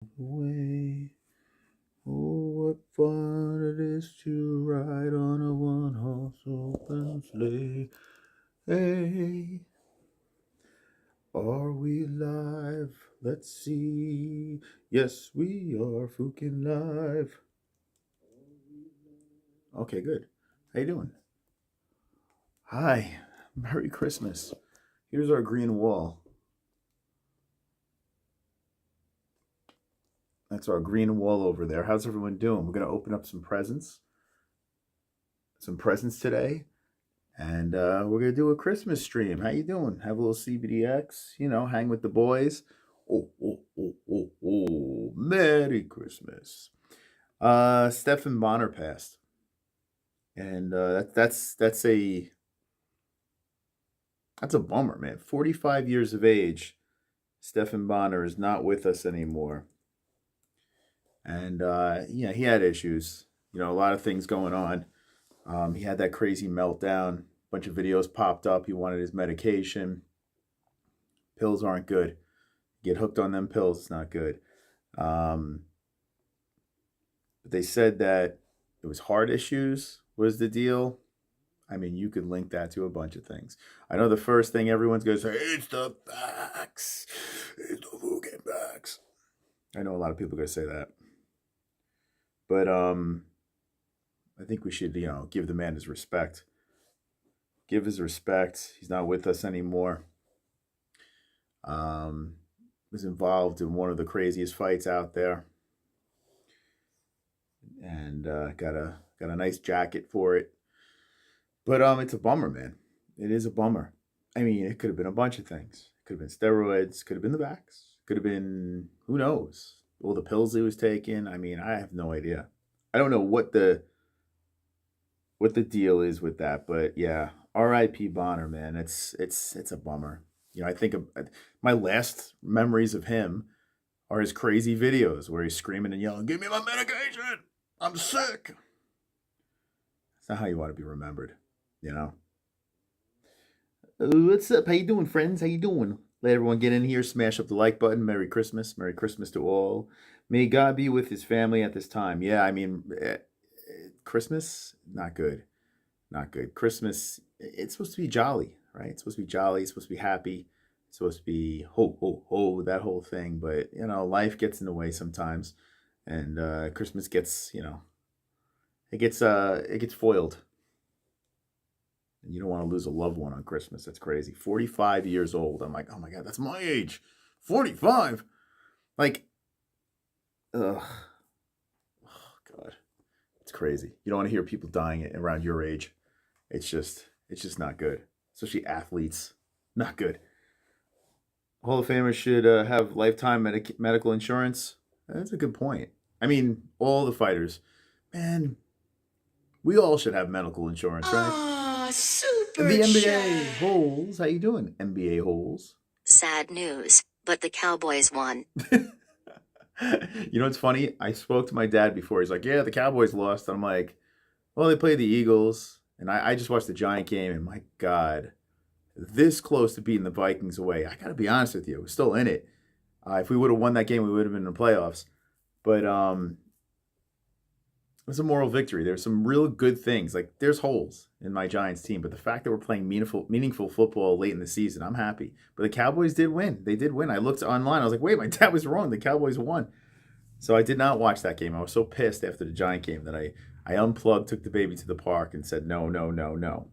Way. Oh, what fun it is to ride on a one-horse open sleigh. Hey, are we live? Let's see. Yes, we are fucking live. Okay, good. How you doing? Hi. Merry Christmas. Here's our green wall. That's our green wall over there. How's everyone doing? We're going to open up some presents. Some presents today. And we're going to do a Christmas stream. How you doing? Have a little CBDX, hang with the boys. Oh. Merry Christmas. Stephan Bonnar passed. And that's a bummer, man. 45 years of age. Stephan Bonnar is not with us anymore. And he had issues. A lot of things going on. He had that crazy meltdown. A bunch of videos popped up. He wanted his medication. Pills aren't good. Get hooked on them pills, it's not good. But they said that it was heart issues was the deal. I mean, you could link that to a bunch of things. I know the first thing everyone's going to say, it's the facts. It's the fucking facts. I know a lot of people are going to say that. But I think we should, give the man his respect. Give his respect. He's not with us anymore. Was involved in one of the craziest fights out there. And got a nice jacket for it. But it's a bummer, man. It is a bummer. I mean, it could have been a bunch of things. It could have been steroids. Could have been the vax. Could have been, who knows? All the pills he was taking. I mean, I have no idea. I don't know what the deal is with that, but yeah, R.I.P. Bonnar, man. It's a bummer. I think my last memories of him are his crazy videos where he's screaming and yelling, "Give me my medication! I'm sick!" That's not how you want to be remembered, What's up? How you doing, friends? How you doing? Let everyone get in here. Smash up the like button. Merry Christmas. Merry Christmas to all. May God be with his family at this time. Yeah, I mean, Christmas, not good. Not good. Christmas, it's supposed to be jolly, right? It's supposed to be jolly. It's supposed to be happy. It's supposed to be ho, ho, ho, that whole thing. But, life gets in the way sometimes. And Christmas gets, it gets foiled. And you don't want to lose a loved one on Christmas. That's crazy. 45 years old. I'm like, oh my God, that's my age. 45. Like, ugh. Oh, God. It's crazy. You don't want to hear people dying around your age. It's just not good. Especially athletes. Not good. Hall of Famers should have lifetime medical insurance. That's a good point. I mean, all the fighters. Man, we all should have medical insurance, right? Super the NBA chat. Holes. How you doing, NBA Holes? Sad news, but the Cowboys won. It's funny? I spoke to my dad before. He's like, yeah, the Cowboys lost. And I'm like, well, they played the Eagles. And I just watched the Giant game. And my God, this close to beating the Vikings away. I got to be honest with you. We're still in it. If we would have won that game, we would have been in the playoffs. But it was a moral victory. There's some real good things. Like, there's holes in my Giants team, but the fact that we're playing meaningful football late in the season, I'm happy. But the Cowboys did win. They did win. I looked online. I was like, wait, my dad was wrong. The Cowboys won. So I did not watch that game. I was so pissed after the Giant game that I unplugged, took the baby to the park, and said, no, no, no, no.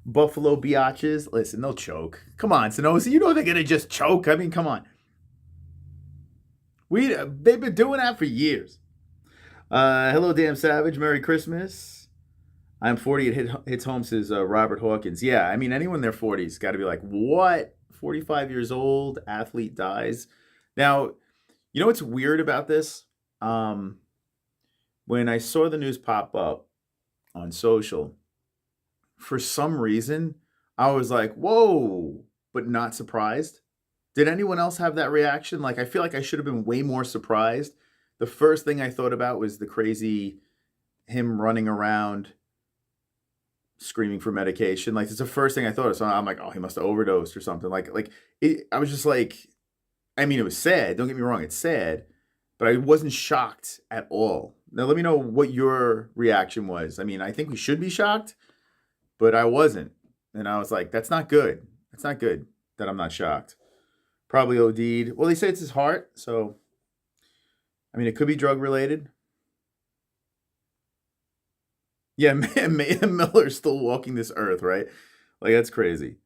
Buffalo Biatches, listen, they'll choke. Come on, Sonosi, you know they're going to just choke. I mean, come on. They've been doing that for years. Hello, Damn Savage. Merry Christmas. I'm 40. It hits home, says Robert Hawkins. Yeah, I mean, anyone in their 40s got to be like, what? 45 years old, athlete dies. Now, you know what's weird about this? When I saw the news pop up on social, for some reason, I was like, whoa, but not surprised. Did anyone else have that reaction? Like, I feel like I should have been way more surprised. The first thing I thought about was the crazy him running around screaming for medication. Like, it's the first thing I thought of. So I'm like, oh, he must have overdosed or something. I was just like, I mean, it was sad. Don't get me wrong, it's sad, but I wasn't shocked at all. Now, let me know what your reaction was. I mean, I think we should be shocked, but I wasn't. And I was like, that's not good. That's not good that I'm not shocked. Probably OD'd. Well, they say it's his heart, so I mean, it could be drug related. Yeah, man, Miller's still walking this earth, right? Like, that's crazy.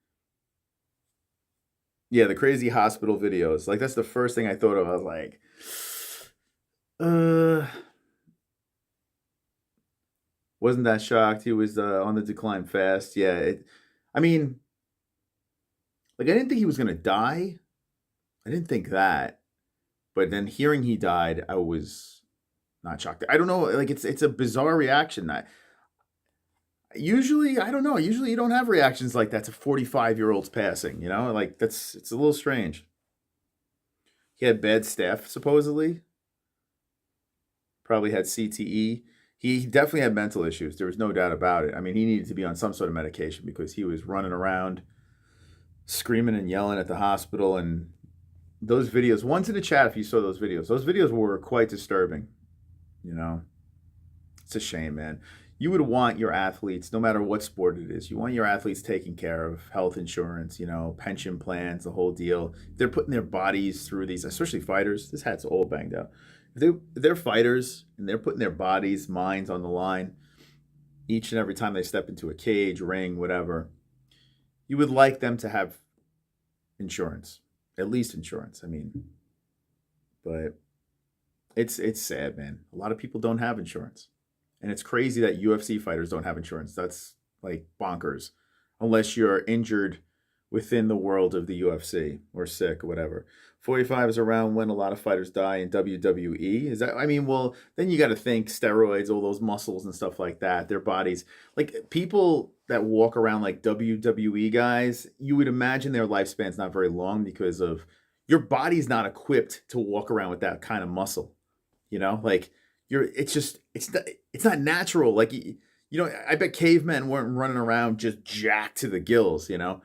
Yeah, the crazy hospital videos. Like, that's the first thing I thought of. I was like, wasn't that shocked. He was on the decline fast. Yeah, I mean, like, I didn't think he was gonna die. I didn't think that. But then hearing he died, I was not shocked. I don't know. Like, it's a bizarre reaction. Usually, I don't know. Usually, you don't have reactions like that to 45-year-olds passing. You know, like it's a little strange. He had bad staph, supposedly. Probably had CTE. He definitely had mental issues. There was no doubt about it. I mean, he needed to be on some sort of medication because he was running around, screaming and yelling at the hospital. And those videos, one's in the chat if you saw those videos were quite disturbing. You know, it's a shame, man. You would want your athletes, no matter what sport it is, you want your athletes taken care of, health insurance, you know, pension plans, the whole deal. They're putting their bodies through these, especially fighters. This hat's all banged out. If they're fighters and they're putting their bodies, minds on the line each and every time they step into a cage, ring, whatever, you would like them to have insurance, at least insurance. I mean, but it's sad, man. A lot of people don't have insurance. And it's crazy that UFC fighters don't have insurance. That's like bonkers. Unless you're injured within the world of the UFC or sick or whatever. 45 is around when a lot of fighters die in WWE. Is that, I mean, well, then you got to think steroids, all those muscles and stuff like that, their bodies. Like people that walk around like WWE guys, you would imagine their lifespan's not very long because of your body's not equipped to walk around with that kind of muscle. You know, like it's not natural. Like, you know, I bet cavemen weren't running around just jacked to the gills, you know?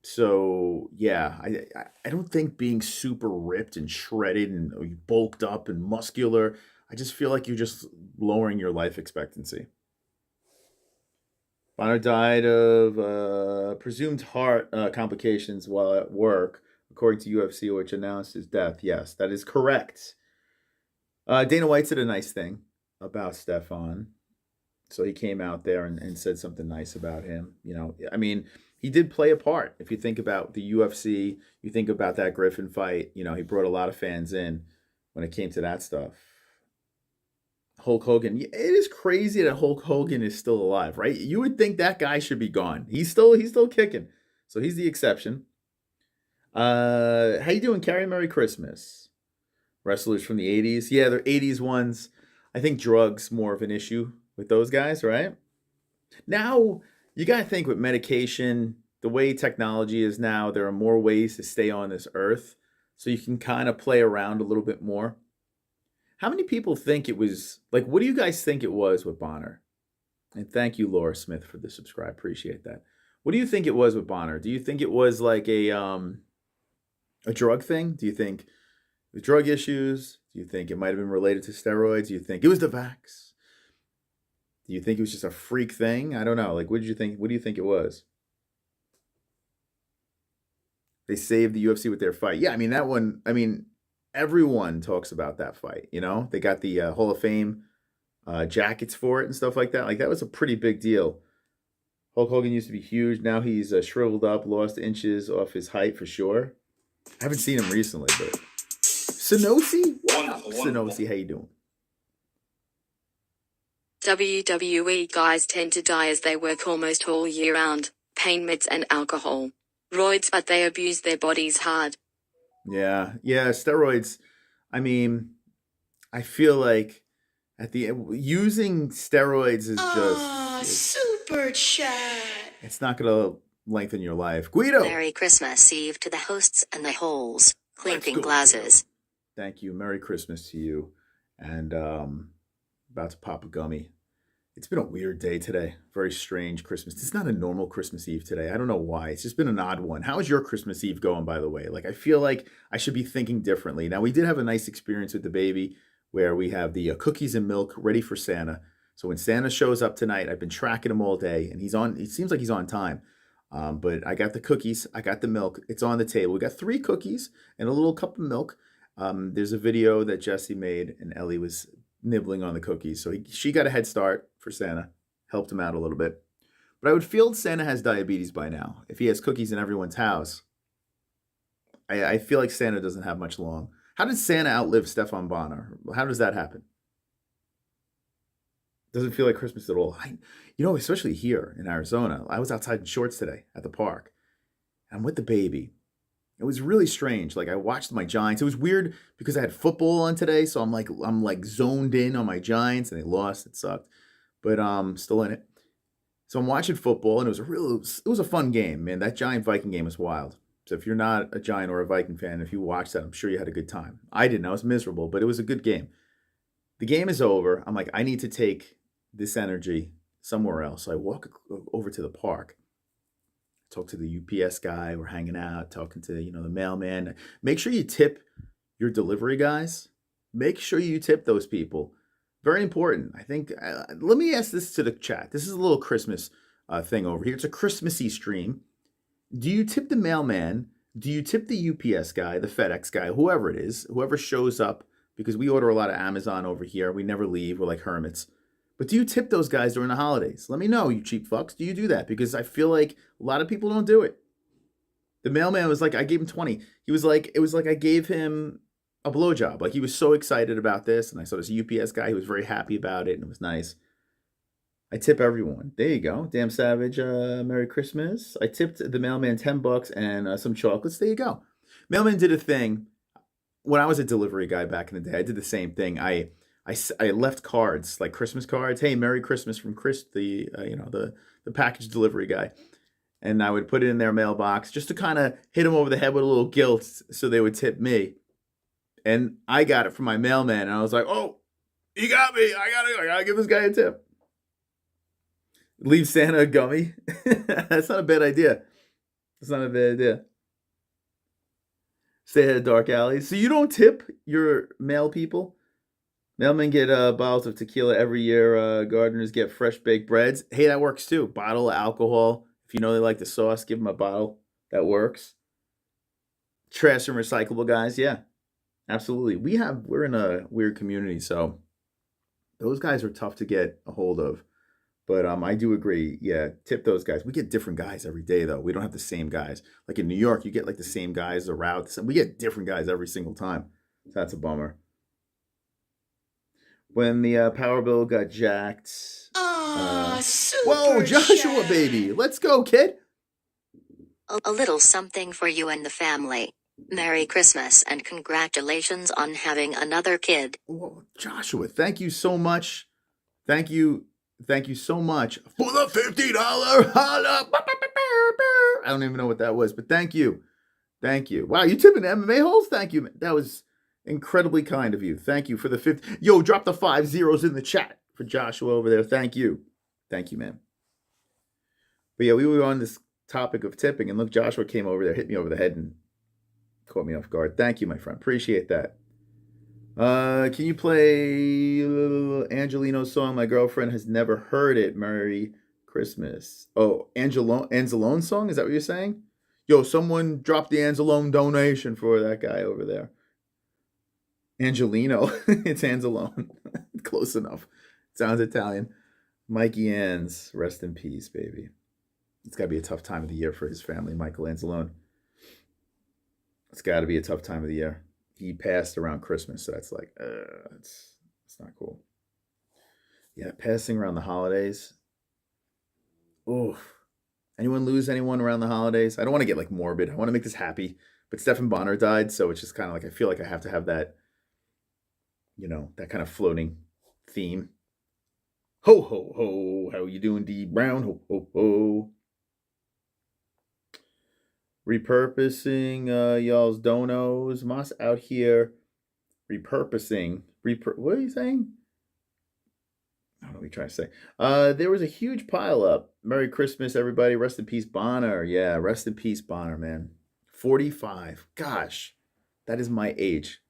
So yeah, I don't think being super ripped and shredded and bulked up and muscular, I just feel like you're just lowering your life expectancy. Bonner died of presumed heart complications while at work, according to UFC, which announced his death. Yes, that is correct. Dana White said a nice thing about Stephan. So he came out there and said something nice about him. You know, I mean, he did play a part. If you think about the UFC, you think about that Griffin fight, you know, he brought a lot of fans in when it came to that stuff. Hulk Hogan. It is crazy that Hulk Hogan is still alive, right? You would think that guy should be gone. He's still kicking. So he's the exception. How you doing, Carrie? Merry Christmas. Wrestlers from the 80s. Yeah, they're 80s ones. I think drugs more of an issue with those guys, right? Now, you got to think with medication, the way technology is now, there are more ways to stay on this earth. So you can kind of play around a little bit more. How many people think it was, like, what do you guys think it was with Bonnar? And thank you, Laura Smith, for the subscribe. Appreciate that. What do you think it was with Bonnar? Do you think it was like a drug thing? Do you think the drug issues? Do you think it might have been related to steroids? Do you think it was the vax? Do you think it was just a freak thing? I don't know. Like, what did you think? What do you think it was? They saved the UFC with their fight. Yeah, I mean, that one, I mean, everyone talks about that fight, you know? They got the Hall of Fame jackets for it and stuff like that. Like, that was a pretty big deal. Hulk Hogan used to be huge. Now he's shriveled up, lost inches off his height for sure. I haven't seen him recently, but... Sonosi? What up, Sonosi? How you doing? WWE guys tend to die as they work almost all year round, pain meds and alcohol. Roids, but they abuse their bodies hard. Yeah, steroids. I mean, I feel like at the using steroids is just super chat. It's not gonna lengthen your life. Guido. Merry Christmas Eve to the hosts and the holes, clinking glasses. Thank you. Merry Christmas to you. And about to pop a gummy. It's been a weird day today. Very strange Christmas. It's not a normal Christmas Eve today. I don't know why. It's just been an odd one. How is your Christmas Eve going, by the way? Like, I feel like I should be thinking differently. Now, we did have a nice experience with the baby where we have the cookies and milk ready for Santa. So when Santa shows up tonight, I've been tracking him all day, and he's on. It seems like he's on time. But I got the cookies. I got the milk. It's on the table. We got 3 cookies and a little cup of milk. There's a video that Jesse made, and Ellie was nibbling on the cookies. So she got a head start for Santa, helped him out a little bit. But I would feel Santa has diabetes by now. If he has cookies in everyone's house, I feel like Santa doesn't have much long. How did Santa outlive Stephan Bonnar? How does that happen? Doesn't feel like Christmas at all. Especially here in Arizona. I was outside in shorts today at the park. I'm with the baby. It was really strange. Like, I watched my Giants. It was weird because I had football on today, so I'm like zoned in on my Giants, and they lost. It sucked, but still in it. So I'm watching football, and it was a fun game, man. That Giant Viking game was wild. So if you're not a Giant or a Viking fan, if you watched that, I'm sure you had a good time. I didn't. I was miserable, but it was a good game. The game is over. I'm like, I need to take this energy somewhere else. So I walk over to the park. Talk to the UPS guy. We're hanging out, talking to, the mailman. Make sure you tip your delivery guys. Make sure you tip those people. Very important. I think, let me ask this to the chat. This is a little Christmas thing over here. It's a Christmassy stream. Do you tip the mailman? Do you tip the UPS guy, the FedEx guy, whoever it is, whoever shows up? Because we order a lot of Amazon over here. We never leave. We're like hermits. But do you tip those guys during the holidays? Let me know, you cheap fucks. Do you do that? Because I feel like a lot of people don't do it. The mailman was like, I gave him 20. It was like I gave him a blowjob. Like, he was so excited about this. And I saw this UPS guy. He was very happy about it. And it was nice. I tip everyone. There you go. Damn Savage, Merry Christmas. I tipped the mailman $10 and some chocolates. There you go. Mailman did a thing. When I was a delivery guy back in the day, I did the same thing. I left cards, like Christmas cards. Hey, Merry Christmas from Chris, the package delivery guy. And I would put it in their mailbox just to kind of hit them over the head with a little guilt so they would tip me. And I got it from my mailman, and I was like, oh, you got me. I gotta give this guy a tip. Leave Santa a gummy. That's not a bad idea. That's not a bad idea. Stay ahead of dark alleys. So you don't tip your mail people? Mailmen get bottles of tequila every year. Gardeners get fresh baked breads. Hey, that works too. Bottle of alcohol. If you know they like the sauce, give them a bottle. That works. Trash and recyclable guys. Yeah, absolutely. We're in a weird community, so those guys are tough to get a hold of. But I do agree. Yeah, tip those guys. We get different guys every day, though. We don't have the same guys. Like in New York, you get like the same guys, the route. We get different guys every single time. So that's a bummer. When the power bill got jacked. Whoa, Joshua, baby. Let's go, kid. A little something for you and the family. Merry Christmas and congratulations on having another kid. Whoa, Joshua, thank you so much. Thank you so much for the $50 holla. I don't even know what that was, but thank you. Thank you. Wow, you tipping MMA-Holes? Thank you. That was incredibly kind of you. Thank you for the 50. Yo, drop the 5 zeros in the chat for Joshua over there. Thank you. Thank you, man. But yeah, we were on this topic of tipping, and look, Joshua came over there, hit me over the head, and caught me off guard. Thank you, my friend. Appreciate that. Can you play Angelino's song? My girlfriend has never heard it. Merry Christmas. Oh, Anzalone song? Is that what you're saying? Yo, someone dropped the Anzalone donation for that guy over there. Angelino. It's Anzalone. Close enough. Sounds Italian. Mikey Anz. Rest in peace, baby. It's got to be a tough time of the year for his family, Michael Anzalone. It's got to be a tough time of the year. He passed around Christmas, so that's like, it's not cool. Yeah, passing around the holidays. Oh, anyone lose anyone around the holidays? I don't want to get like morbid. I want to make this happy. But Stephan Bonnar died, so it's just kind of like I feel like I have to have that, that kind of floating theme. Ho ho ho! How you doing, D Brown? Ho ho ho! Repurposing y'all's donos. Moss out here repurposing. What are you saying? I don't know what you're trying to say. There was a huge pile up. Merry Christmas, everybody. Rest in peace, Bonnar. Yeah, rest in peace, Bonnar, man. 45. Gosh, that is my age.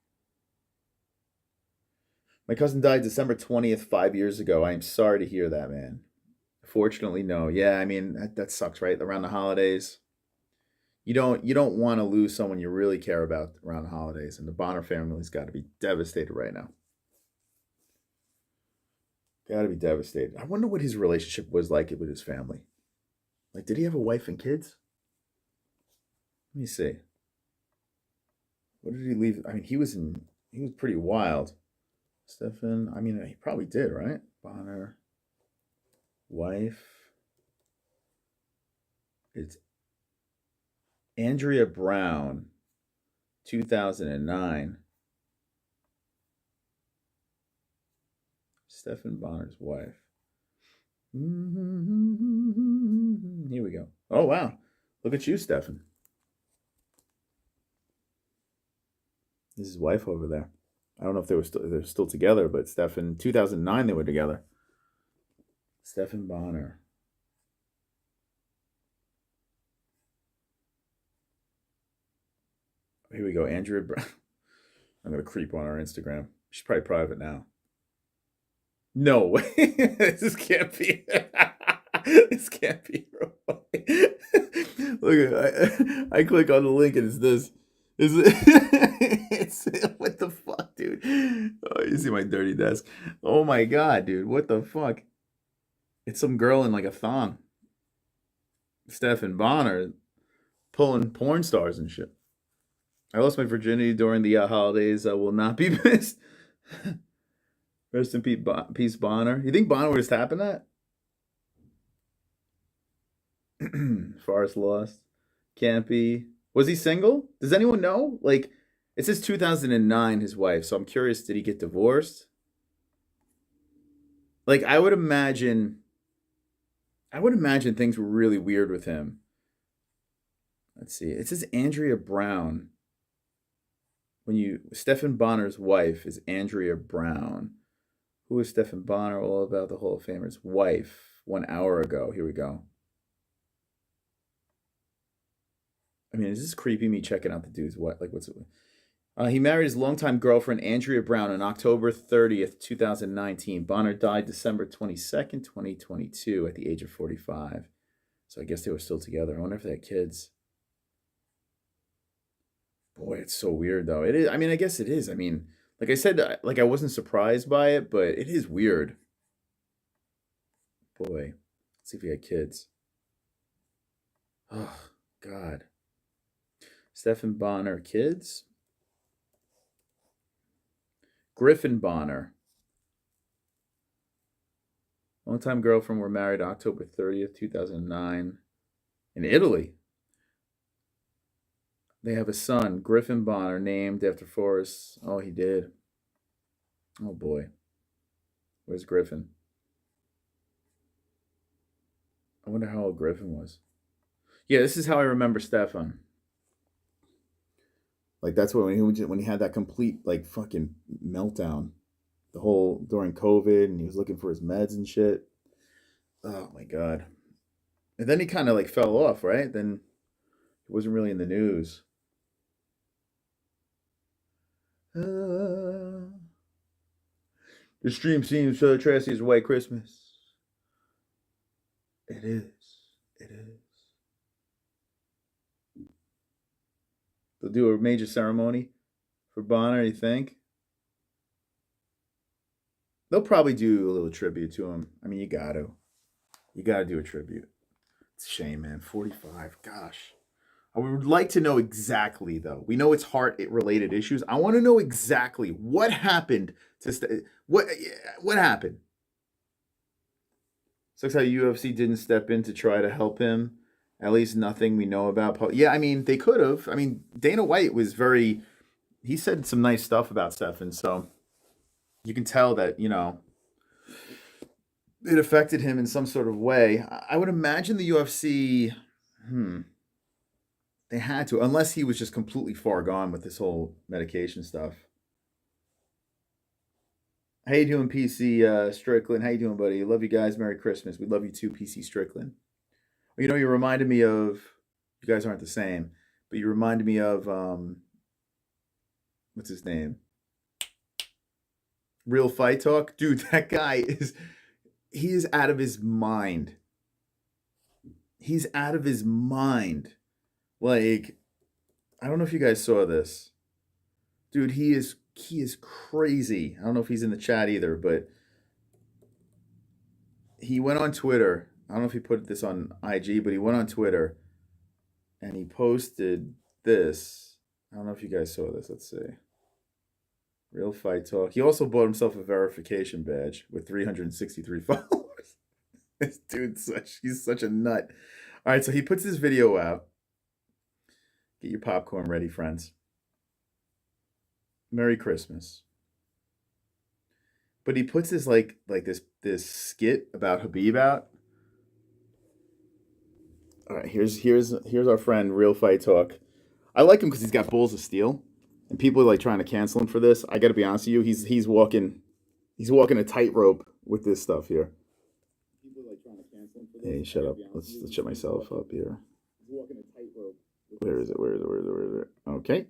My cousin died December 20th, 5 years ago. I am sorry to hear that, man. Fortunately, no. Yeah, I mean that sucks, right? Around the holidays. You don't want to lose someone you really care about around the holidays, and the Bonnar family's got to be devastated right now. Got to be devastated. I wonder what his relationship was like with his family. Like, did he have a wife and kids? Let me see. What did he leave? I mean, he was pretty wild. Stephan, I mean, he probably did, right? Bonnar, wife. It's Andrea Brown, 2009. Stephan Bonnar's wife. Here we go. Oh, wow. Look at you, Stephan. This is his wife over there. I don't know if they're still together, but Stephan, 2009 they were together. Stephan Bonnar. Here we go, Andrea Brown. I'm going to creep on our Instagram. She's probably private now. No way. This can't be. This can't be real. Look, I click on the link and it's this. It's what the fuck, dude? Oh, you see my dirty desk. Oh my god, dude. What the fuck? It's some girl in like a thong. Stephan Bonnar pulling porn stars and shit. I lost my virginity during the holidays. I will not be missed. Rest in peace, Bonnar. You think Bonnar would have happened that? Forrest lost. Can't be. Was he single? Does anyone know? Like, it says 2009, his wife. So I'm curious, did he get divorced? Like, I would imagine things were really weird with him. Let's see. It says Andrea Brown. Stephan Bonnar's wife is Andrea Brown. Who is Stephan Bonnar? All about the Hall of Famer's wife 1 hour ago. Here we go. I mean, is this creepy, me checking out the dude's what? Like, what's it? He married his longtime girlfriend, Andrea Brown, on October 30th, 2019. Bonnar died December 22nd, 2022, at the age of 45. So I guess they were still together. I wonder if they had kids. Boy, it's so weird, though. It is. I mean, I guess it is. I mean, like I said, like I wasn't surprised by it, but it is weird. Boy, let's see if he had kids. Oh, God. Stephan Bonnar, kids? Griffin Bonnar. Longtime girlfriend, were married October 30th, 2009. In Italy. They have a son, Griffin Bonnar, named after Forrest. Oh, he did. Oh, boy. Where's Griffin? I wonder how old Griffin was. Yeah, this is how I remember Stephan. Like, that's when he had that complete, like, fucking meltdown. The whole, during COVID, and he was looking for his meds and shit. Oh, my God. And then he kind of, like, fell off, right? Then he wasn't really in the news. The stream seems so trashy as White Christmas. It is. It is. They'll do a major ceremony for Bonnar, you think? They'll probably do a little tribute to him. I mean, you got to. You got to do a tribute. It's a shame, man. 45. Gosh. I would like to know exactly, though. We know it's heart-related issues. I want to know exactly what happened to what happened. Sucks how UFC didn't step in to try to help him. At least nothing we know about. Yeah, I mean, they could have. I mean, Dana White was he said some nice stuff about Stephan, so you can tell that, it affected him in some sort of way. I would imagine the UFC, they had to, unless he was just completely far gone with this whole medication stuff. How you doing, PC Strickland? How you doing, buddy? Love you guys. Merry Christmas. We love you too, PC Strickland. You know, you reminded me of. You guys aren't the same, but you reminded me of what's his name? Real Fight Talk, dude. That guy is. He is out of his mind. He's out of his mind. Like, I don't know if you guys saw this, dude. He is crazy. I don't know if he's in the chat either, but he went on Twitter. I don't know if he put this on IG, but he went on Twitter and he posted this. I don't know if you guys saw this. Let's see. Real Fight Talk. He also bought himself a verification badge with 363 followers. This dude's he's such a nut. All right, so he puts this video out. Get your popcorn ready, friends. Merry Christmas. But he puts this like this skit about Habib out. All right, here's our friend Real Fight Talk. I like him because he's got balls of steel, and people are like trying to cancel him for this. I got to be honest with you, he's walking a tightrope with this stuff here. People are like trying to cancel him for this. Hey, shut up. Let's shut myself up here. He's walking a tightrope. Where is it? Where is it? Okay.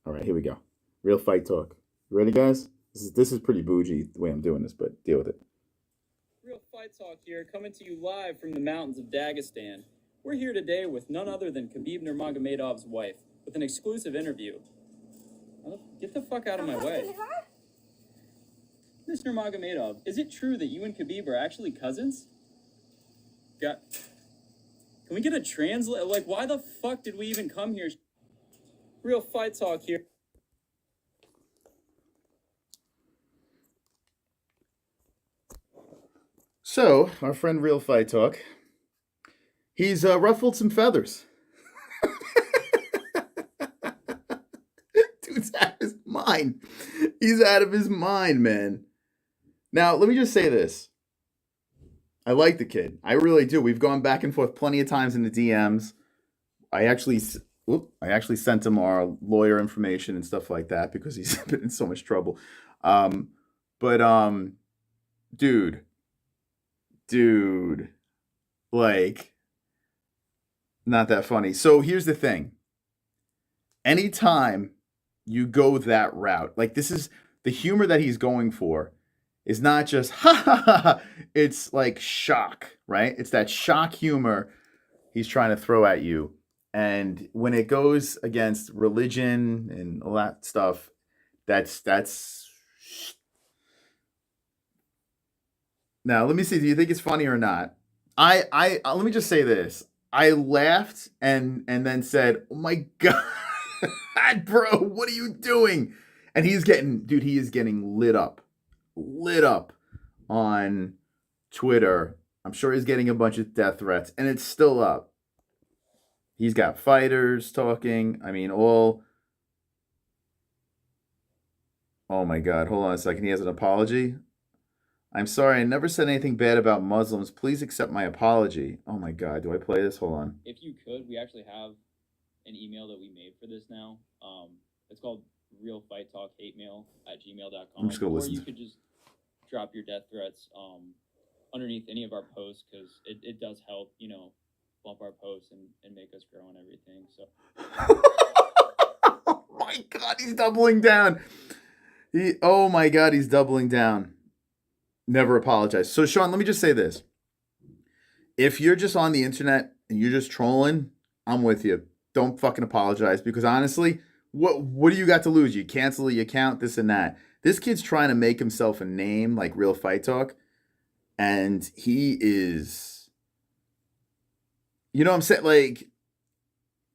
All right, here we go. Real Fight Talk. You ready, guys? This is pretty bougie the way I'm doing this, but deal with it. Real Fight Talk here, coming to you live from the mountains of Dagestan. We're here today with none other than Khabib Nurmagomedov's wife, with an exclusive interview. Get the fuck out of my way. Mr. Nurmagomedov, is it true that you and Khabib are actually cousins? Can we get a translate? Like, why the fuck did we even come here? Real Fight Talk here. So, our friend Real Fight Talk, he's ruffled some feathers. Dude's out of his mind. He's out of his mind, man. Now, let me just say this. I like the kid. I really do. We've gone back and forth plenty of times in the DMs. I actually sent him our lawyer information and stuff like that because he's been in so much trouble. Dude, like, not that funny. So here's the thing. Anytime you go that route, like this is the humor that he's going for is not just ha ha ha ha. It's like shock, right? It's that shock humor he's trying to throw at you. And when it goes against religion and all that stuff, that's now, let me see. Do you think it's funny or not? I let me just say this. I laughed and then said, "Oh my god, bro, what are you doing?" And he is getting lit up on Twitter. I'm sure he's getting a bunch of death threats, and it's still up. He's got fighters talking. I mean, all. Oh my god, hold on a second. He has an apology. I'm sorry, I never said anything bad about Muslims. Please accept my apology. Oh my god, do I play this? Hold on. If you could, we actually have an email that we made for this now. It's called realfighttalkhatemail@gmail.com. I'm just gonna listen. Or you could just drop your death threats underneath any of our posts, because it does help, bump our posts and make us grow and everything. So. Oh my god, he's doubling down. Oh my god, he's doubling down. Never apologize. So, Sean, let me just say this. If you're just on the internet and you're just trolling, I'm with you. Don't fucking apologize, because honestly, what do you got to lose? You cancel your account, this and that. This kid's trying to make himself a name like Real Fight Talk, and he is, you know what I'm saying? Like,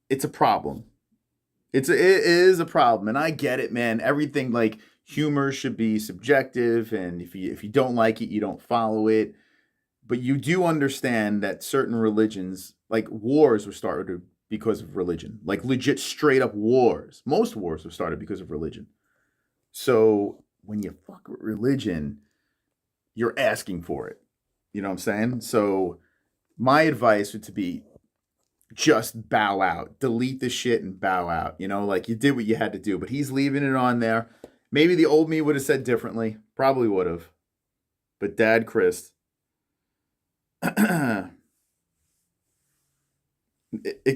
it's a problem. It is a problem, and I get it, man. Everything, like, humor should be subjective, and if you don't like it, you don't follow it. But you do understand that certain religions, like wars, were started because of religion. Like legit, straight up wars. Most wars were started because of religion. So when you fuck with religion, you're asking for it. You know what I'm saying? So my advice would to be just bow out, delete the shit and bow out. Like you did what you had to do. But he's leaving it on there. Maybe the old me would have said differently. Probably would have. But Dad Chris, it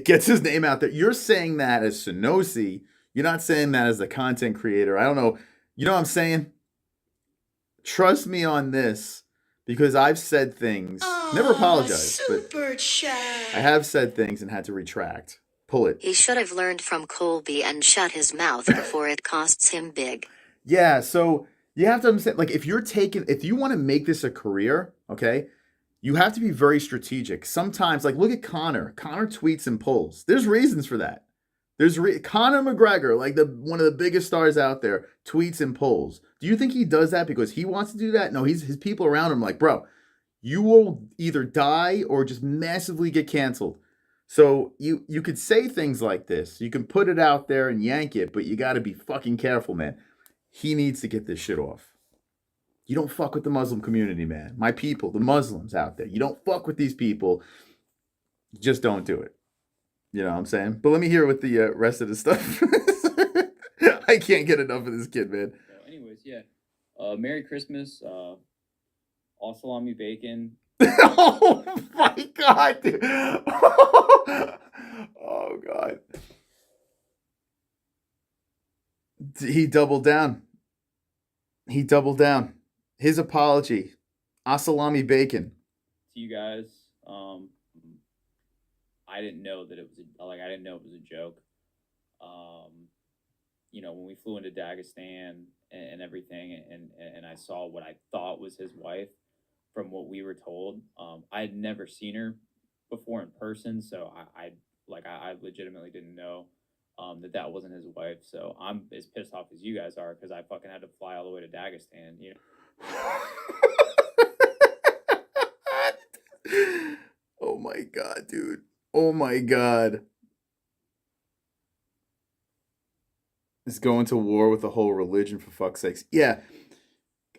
gets his name out there. You're saying that as Sonosi. You're not saying that as the content creator. I don't know. You know what I'm saying? Trust me on this, because I've said things. Never apologize, but I have said things and had to retract. Pull it. He should have learned from Colby and shut his mouth before it costs him big. Yeah, so you have to understand, like, if you want to make this a career, okay, you have to be very strategic. Sometimes, like, look at Conor. Conor tweets and polls. There's reasons for that. Conor McGregor, like one of the biggest stars out there, tweets and polls. Do you think he does that because he wants to do that? No, his people around him like, bro, you will either die or just massively get canceled. So you could say things like this. You can put it out there and yank it, but you got to be fucking careful, man. He needs to get this shit off. You don't fuck with the Muslim community, man. My people, the Muslims out there. You don't fuck with these people. Just don't do it. You know what I'm saying? But let me hear what the rest of the stuff. I can't get enough of this kid, man. So anyways, yeah. Merry Christmas. All salami bacon. Oh my God, dude. Oh God. He doubled down. His apology. Salami bacon. To you guys. I didn't know that it was I didn't know it was a joke. You know, when we flew into Dagestan and everything, and I saw what I thought was his wife, from what we were told, I had never seen her before in person, so I legitimately didn't know that wasn't his wife. So I'm as pissed off as you guys are, because I fucking had to fly all the way to Dagestan. You know. Oh my God, dude. Oh my God. It's going to war with the whole religion, for fuck's sakes. Yeah.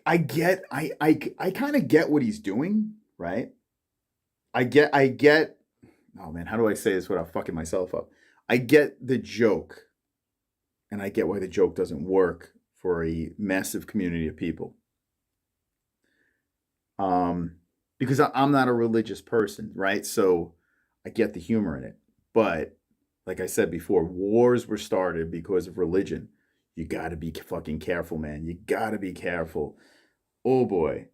I kind of get what he's doing, right? I get oh man, how do I say this without fucking myself up? I get the joke, and I get why the joke doesn't work for a massive community of people. Because I'm not a religious person, right? So I get the humor in it. But like I said before, wars were started because of religion. You got to be fucking careful, man. You got to be careful. Oh boy.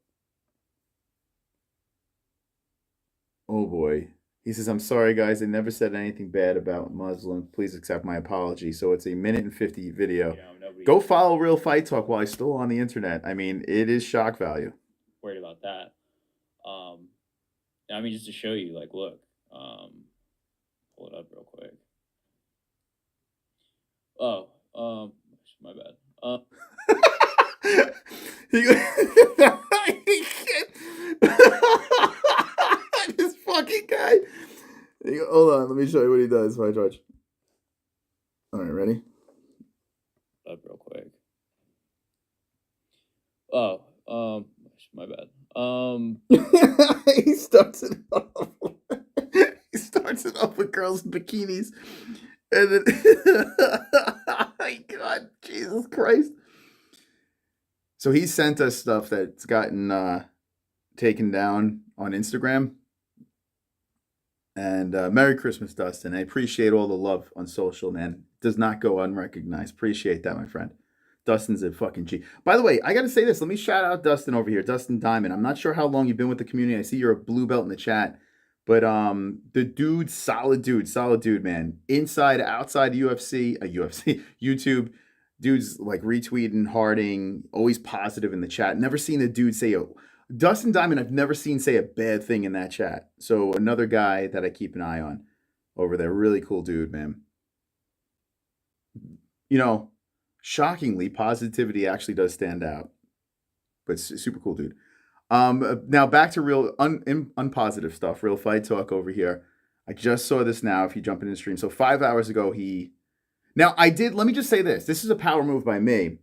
Oh boy. He says, I'm sorry, guys. I never said anything bad about Muslims. Please accept my apology. So it's a 1:50 video. Go follow Real Fight Talk while he's still on the internet. I mean, it is shock value. Worried about that. I mean, just to show you, like, look. Pull it up real quick. Oh, my bad. This fucking guy. Hold on, let me show you what he does. My judge. All right, ready? Up real quick. Oh, my bad. He starts it off. He starts it off with girls in bikinis, and then oh my God, Jesus Christ! So he sent us stuff that's gotten taken down on Instagram. And Merry Christmas, Dustin. I appreciate all the love on social, man. Does not go unrecognized. Appreciate that, my friend. Dustin's a fucking G. By the way, I got to say this. Let me shout out Dustin over here, Dustin Diamond. I'm not sure how long you've been with the community. I see you're a blue belt in the chat. But the dude, solid dude, man. Inside, outside UFC, YouTube. Dude's like retweeting, hearting, always positive in the chat. Never seen a dude say Dustin Diamond, I've never seen say a bad thing in that chat. So another guy that I keep an eye on over there. Really cool dude, man. You know, shockingly, positivity actually does stand out. But super cool dude. Now back to real unpositive stuff. Real Fight Talk over here. I just saw this now if you jump into the stream. So 5 hours ago, let me just say this. This is a power move by me.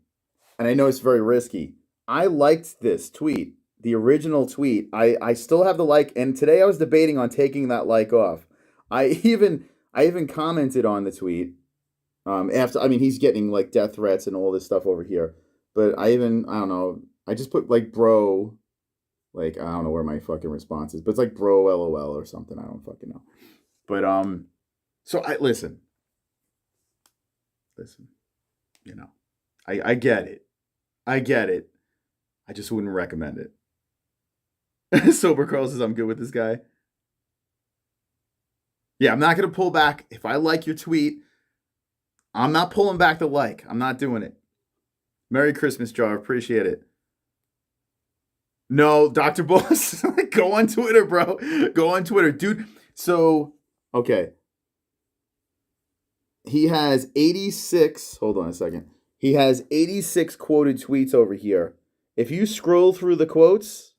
And I know it's very risky. I liked this tweet. The original tweet. I still have the like, and today I was debating on taking that like off. I even commented on the tweet. He's getting like death threats and all this stuff over here. But I don't know, I just put like bro, like I don't know where my fucking response is, but it's like bro LOL or something. I don't fucking know. But so I listen, you know, I get it. I get it. I just wouldn't recommend it. Sober Carl says I'm good with this guy. Yeah, I'm not gonna pull back. If I like your tweet, I'm not pulling back the like. I'm not doing it. Merry Christmas, Jar. Appreciate it. No, Dr. Boss, go on Twitter, bro. Go on Twitter. Dude, so, okay. He has 86, hold on a second. He has 86 quoted tweets over here. If you scroll through the quotes,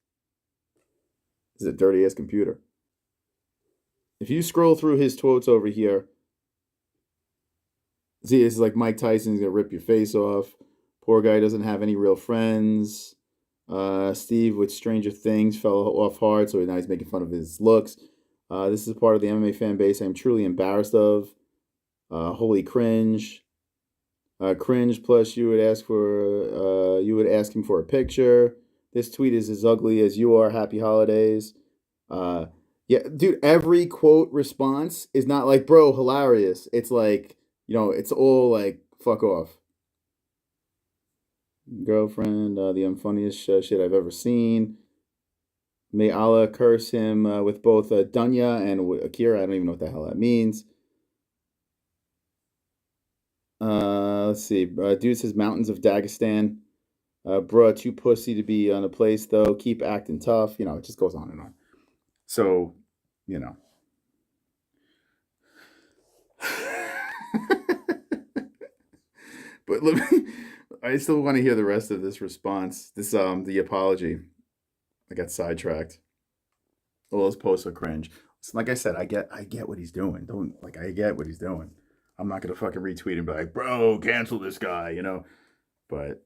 this is a dirty ass computer. If you scroll through his quotes over here, see, this is like Mike Tyson's gonna rip your face off. Poor guy doesn't have any real friends. Steve with Stranger Things fell off hard, so now he's making fun of his looks. This is part of the MMA fan base I'm truly embarrassed of. Holy cringe. Cringe plus you would ask him for a picture. This tweet is as ugly as you are. Happy holidays. Yeah, dude, every quote response is not like, bro, hilarious. It's like, it's all like, fuck off. Girlfriend, the unfunniest shit I've ever seen. May Allah curse him with both Dunya and Akira. I don't even know what the hell that means. Let's see. Dude says mountains of Dagestan. Bruh, too pussy to be on a place though. Keep acting tough. It just goes on and on. So, But let me. I still want to hear the rest of this response. The apology. I got sidetracked. All those posts are cringe. So like I said, I get what he's doing. I get what he's doing. I'm not gonna fucking retweet and be like, bro, cancel this guy, But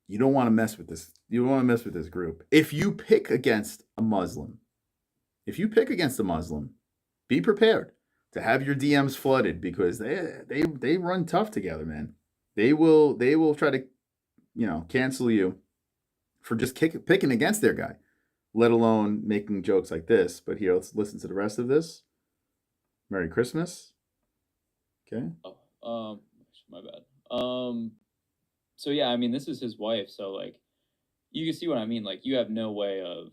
you don't want to mess with this. You don't want to mess with this group. If you pick against a Muslim, be prepared to have your DMs flooded because they run tough together, man. They will try to, cancel you for just picking against their guy, let alone making jokes like this. But here, let's listen to the rest of this. Merry Christmas. Okay. My bad. So yeah, I mean, this is his wife, so like, you can see what I mean. Like, you have no way of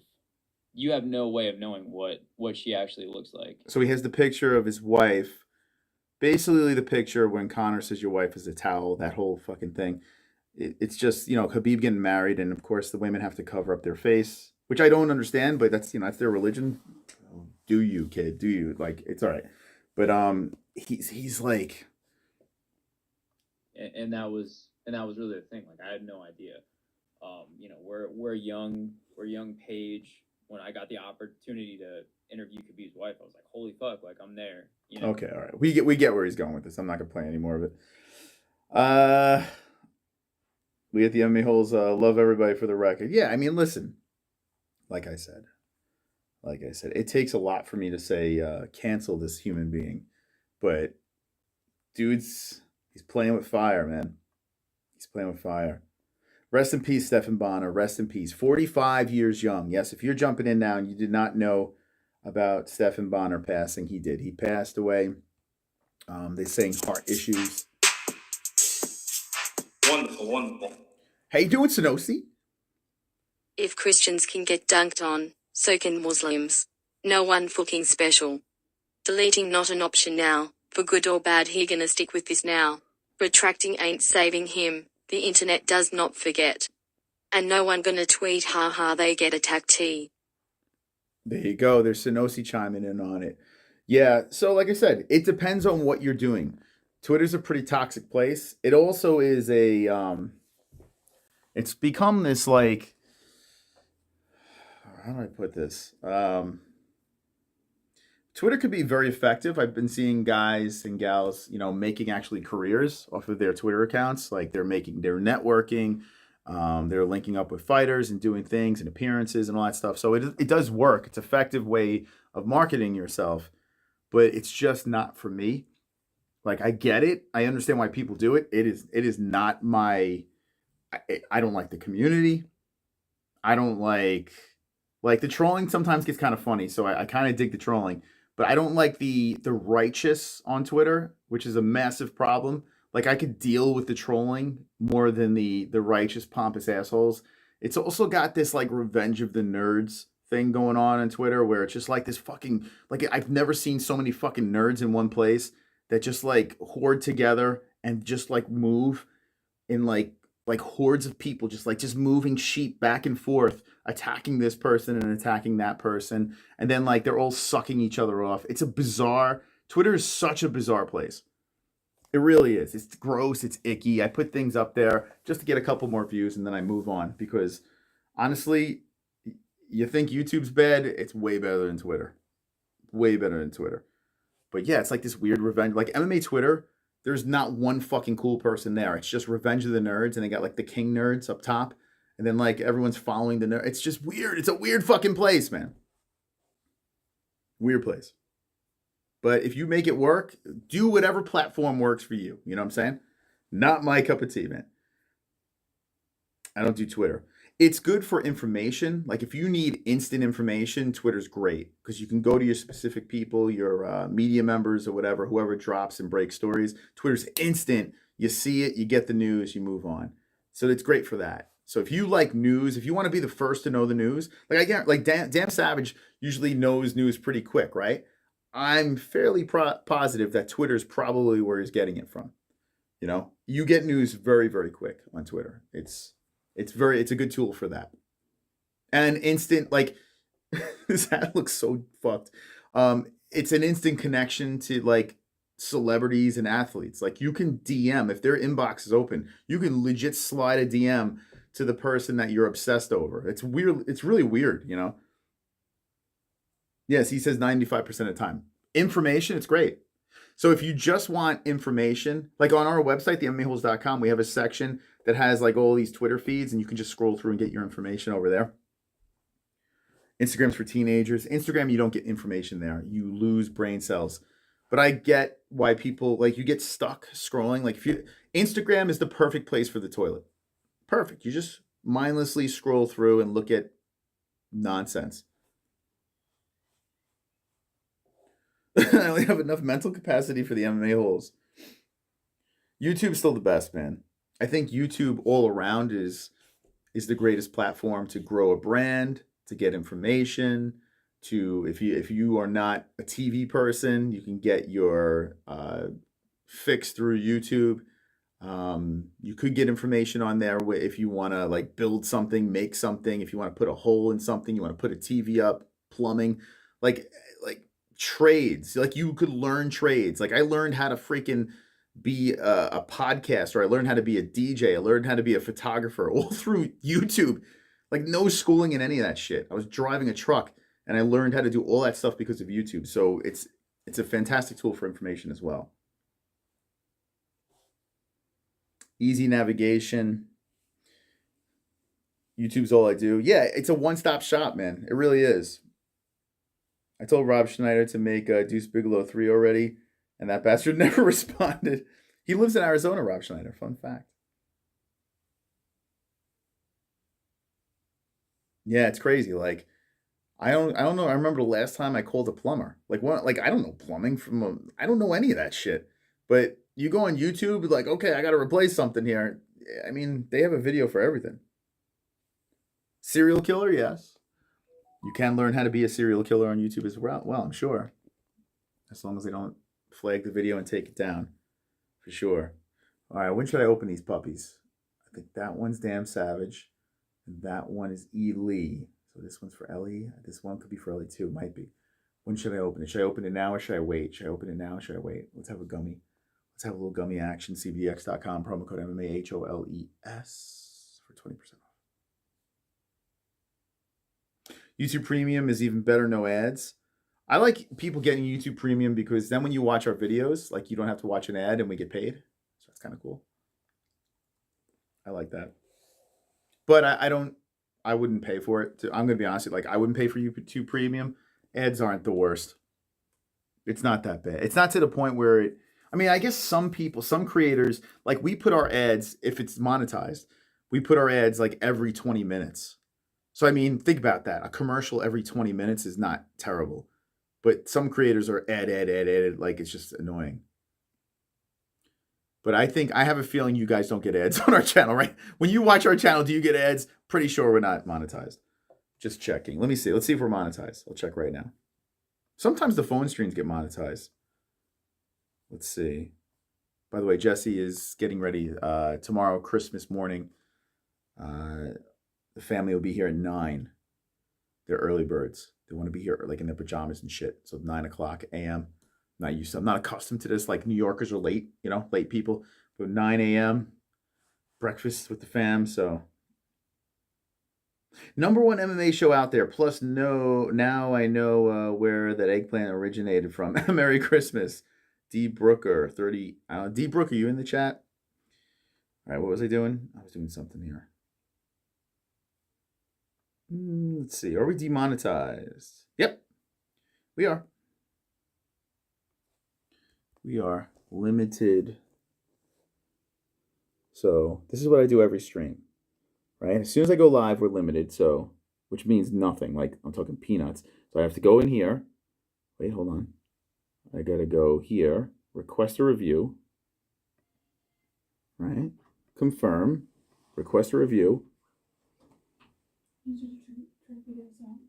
knowing what she actually looks like. So he has the picture of his wife. Basically, the picture when Conor says your wife is a towel, that whole fucking thing. It's just, Khabib getting married, and of course the women have to cover up their face, which I don't understand, but that's, that's their religion. Do you, kid? Do you? Like, it's all right. But he's like, and that was really the thing. Like, I had no idea. We're young Paige. When I got the opportunity to interview Khabib's wife, I was like, holy fuck, like, I'm there. Okay, all right. We get where he's going with this. I'm not gonna play any more of it. We at the MMA-Holes love everybody for the record. Yeah, I mean, listen. Like I said, it takes a lot for me to say cancel this human being, but he's playing with fire, man. He's playing with fire. Rest in peace, Stephan Bonnar. Rest in peace. 45 years young. Yes, if you're jumping in now and you did not know about Stephan Bonnar passing, he did. He passed away. They're saying heart issues. Wonderful. How you doing, Sonosi? If Christians can get dunked on, so can Muslims. No one fucking special. Deleting not an option now. For good or bad, he gonna stick with this now. Retracting ain't saving him. The internet does not forget. And no one gonna tweet haha they get attacked T. There you go. There's Sonosi chiming in on it. Yeah, so like I said, it depends on what you're doing. Twitter's a pretty toxic place. It also is it's become this like, how do I put this? Twitter could be very effective. I've been seeing guys and gals, making actually careers off of their Twitter accounts. Like they're networking, they're linking up with fighters and doing things and appearances and all that stuff. So it does work. It's an effective way of marketing yourself, but it's just not for me. Like I get it. I understand why people do it. It is not my I don't like the community. I don't like the trolling sometimes gets kind of funny, so I kind of dig the trolling, but I don't like the righteous on Twitter, which is a massive problem. Like I could deal with the trolling more than the righteous pompous assholes. It's also got this like revenge of the nerds thing going on Twitter where it's just like this fucking like I've never seen so many fucking nerds in one place that just like hoard together and just like move in like hordes of people just moving sheep back and forth, attacking this person and attacking that person, and then like they're all sucking each other off. It's a bizarre Twitter is such a bizarre place. It really is. It's gross, it's icky. I put things up there just to get a couple more views and then I move on because honestly, you think YouTube's bad, it's way better than Twitter. Way better than Twitter. But yeah, it's like this weird revenge. Like MMA Twitter, there's not one fucking cool person there. It's just revenge of the nerds, and they got like the king nerds up top, and then like everyone's following the nerd. It's just weird. It's a weird fucking place, man. Weird place. But if you make it work, do whatever platform works for you. You know what I'm saying? Not my cup of tea, man. I don't do Twitter. It's good for information. Like if you need instant information, Twitter's great because you can go to your specific people, your media members or whatever, whoever drops and breaks stories. Twitter's instant. You see it, you get the news, you move on. So it's great for that. So if you like news, if you want to be the first to know the news, like I get like Damn Savage usually knows news pretty quick, right? I'm fairly positive that Twitter's probably where he's getting it from. You know, you get news very, very quick on Twitter. It's a good tool for that. And instant, like, this hat looks so fucked. It's an instant connection to like celebrities and athletes. Like you can DM, if their inbox is open, you can legit slide a DM to the person that you're obsessed over. It's weird. It's really weird, you know? Yes, he says 95% of the time. Information, it's great. So if you just want information, like on our website, the MMA-Holes.com, we have a section that has like all these Twitter feeds and you can just scroll through and get your information over there. Instagram's for teenagers. Instagram, you don't get information there. You lose brain cells. But I get why people, like you get stuck scrolling. Like Instagram is the perfect place for the toilet. Perfect. You just mindlessly scroll through and look at nonsense. I only have enough mental capacity for the MMA holes. YouTube's still the best, man. I think YouTube all around is the greatest platform to grow a brand, to get information, to if you are not a TV person, you can get your fix through YouTube. You could get information on there if you want to like build something, make something, if you want to put a hole in something, you want to put a TV up, plumbing, like trades. Like you could learn trades. Like I learned how to freaking be a podcaster. I learned how to be a DJ. I learned how to be a photographer all through YouTube. Like no schooling in any of that shit. I was driving a truck and I learned how to do all that stuff because of YouTube. So it's a fantastic tool for information as well. Easy navigation. YouTube's all I do. Yeah, it's a one-stop shop, man. It really is. I told Rob Schneider to make Deuce Bigalow 3 already, and that bastard never responded. He lives in Arizona, Rob Schneider. Fun fact. Yeah, it's crazy. Like, I don't know. I remember the last time I called a plumber. Like what? Like I don't know plumbing I don't know any of that shit. But you go on YouTube, like, okay, I got to replace something here. I mean, they have a video for everything. Serial killer, yes. You can learn how to be a serial killer on YouTube as well. Well, I'm sure. As long as they don't flag the video and take it down. For sure. All right, when should I open these puppies? I think that one's Damn Savage. And that one is ELLIE. So this one's for Ellie. This one could be for Ellie too. Might be. When should I open it? Should I open it now or should I wait? Should I open it now or should I wait? Let's have a gummy. Let's have a little gummy action. CBDX.com. Promo code MMA-HOLES for 20% off. YouTube Premium is even better, no ads. I like people getting YouTube Premium because then when you watch our videos, like you don't have to watch an ad and we get paid. So that's kind of cool. I like that. But I wouldn't pay for it. I'm going to be honest with you. Like I wouldn't pay for YouTube Premium. Ads aren't the worst. It's not that bad. It's not to the point where I guess some people, some creators, like we put our ads if it's monetized. we put our ads like every 20 minutes. So, I mean, think about that. A commercial every 20 minutes is not terrible. But some creators are ad, like it's just annoying. But I have a feeling you guys don't get ads on our channel, right? When you watch our channel, do you get ads? Pretty sure we're not monetized. Just checking. Let me see. Let's see if we're monetized. I'll check right now. Sometimes the phone streams get monetized. Let's see. By the way, Jesse is getting ready. Tomorrow, Christmas morning, the family will be here at 9. They're early birds. They want to be here like in their pajamas and shit. So 9 o'clock a.m. I'm not accustomed to this. Like New Yorkers are late, late people. But 9 a.m. breakfast with the fam. So #1 MMA show out there. Plus, now I know where that eggplant originated from. Merry Christmas, D Brooker 30. D Brooker, you in the chat? All right, what was I doing? I was doing something here. Let's see. Are we demonetized? Yep, we are. We are limited. So this is what I do every stream, right? As soon as I go live, we're limited. So, which means nothing. Like I'm talking peanuts. So I have to go in here. Wait, hold on. I got to go here. Request a review. Right? Confirm. Request a review.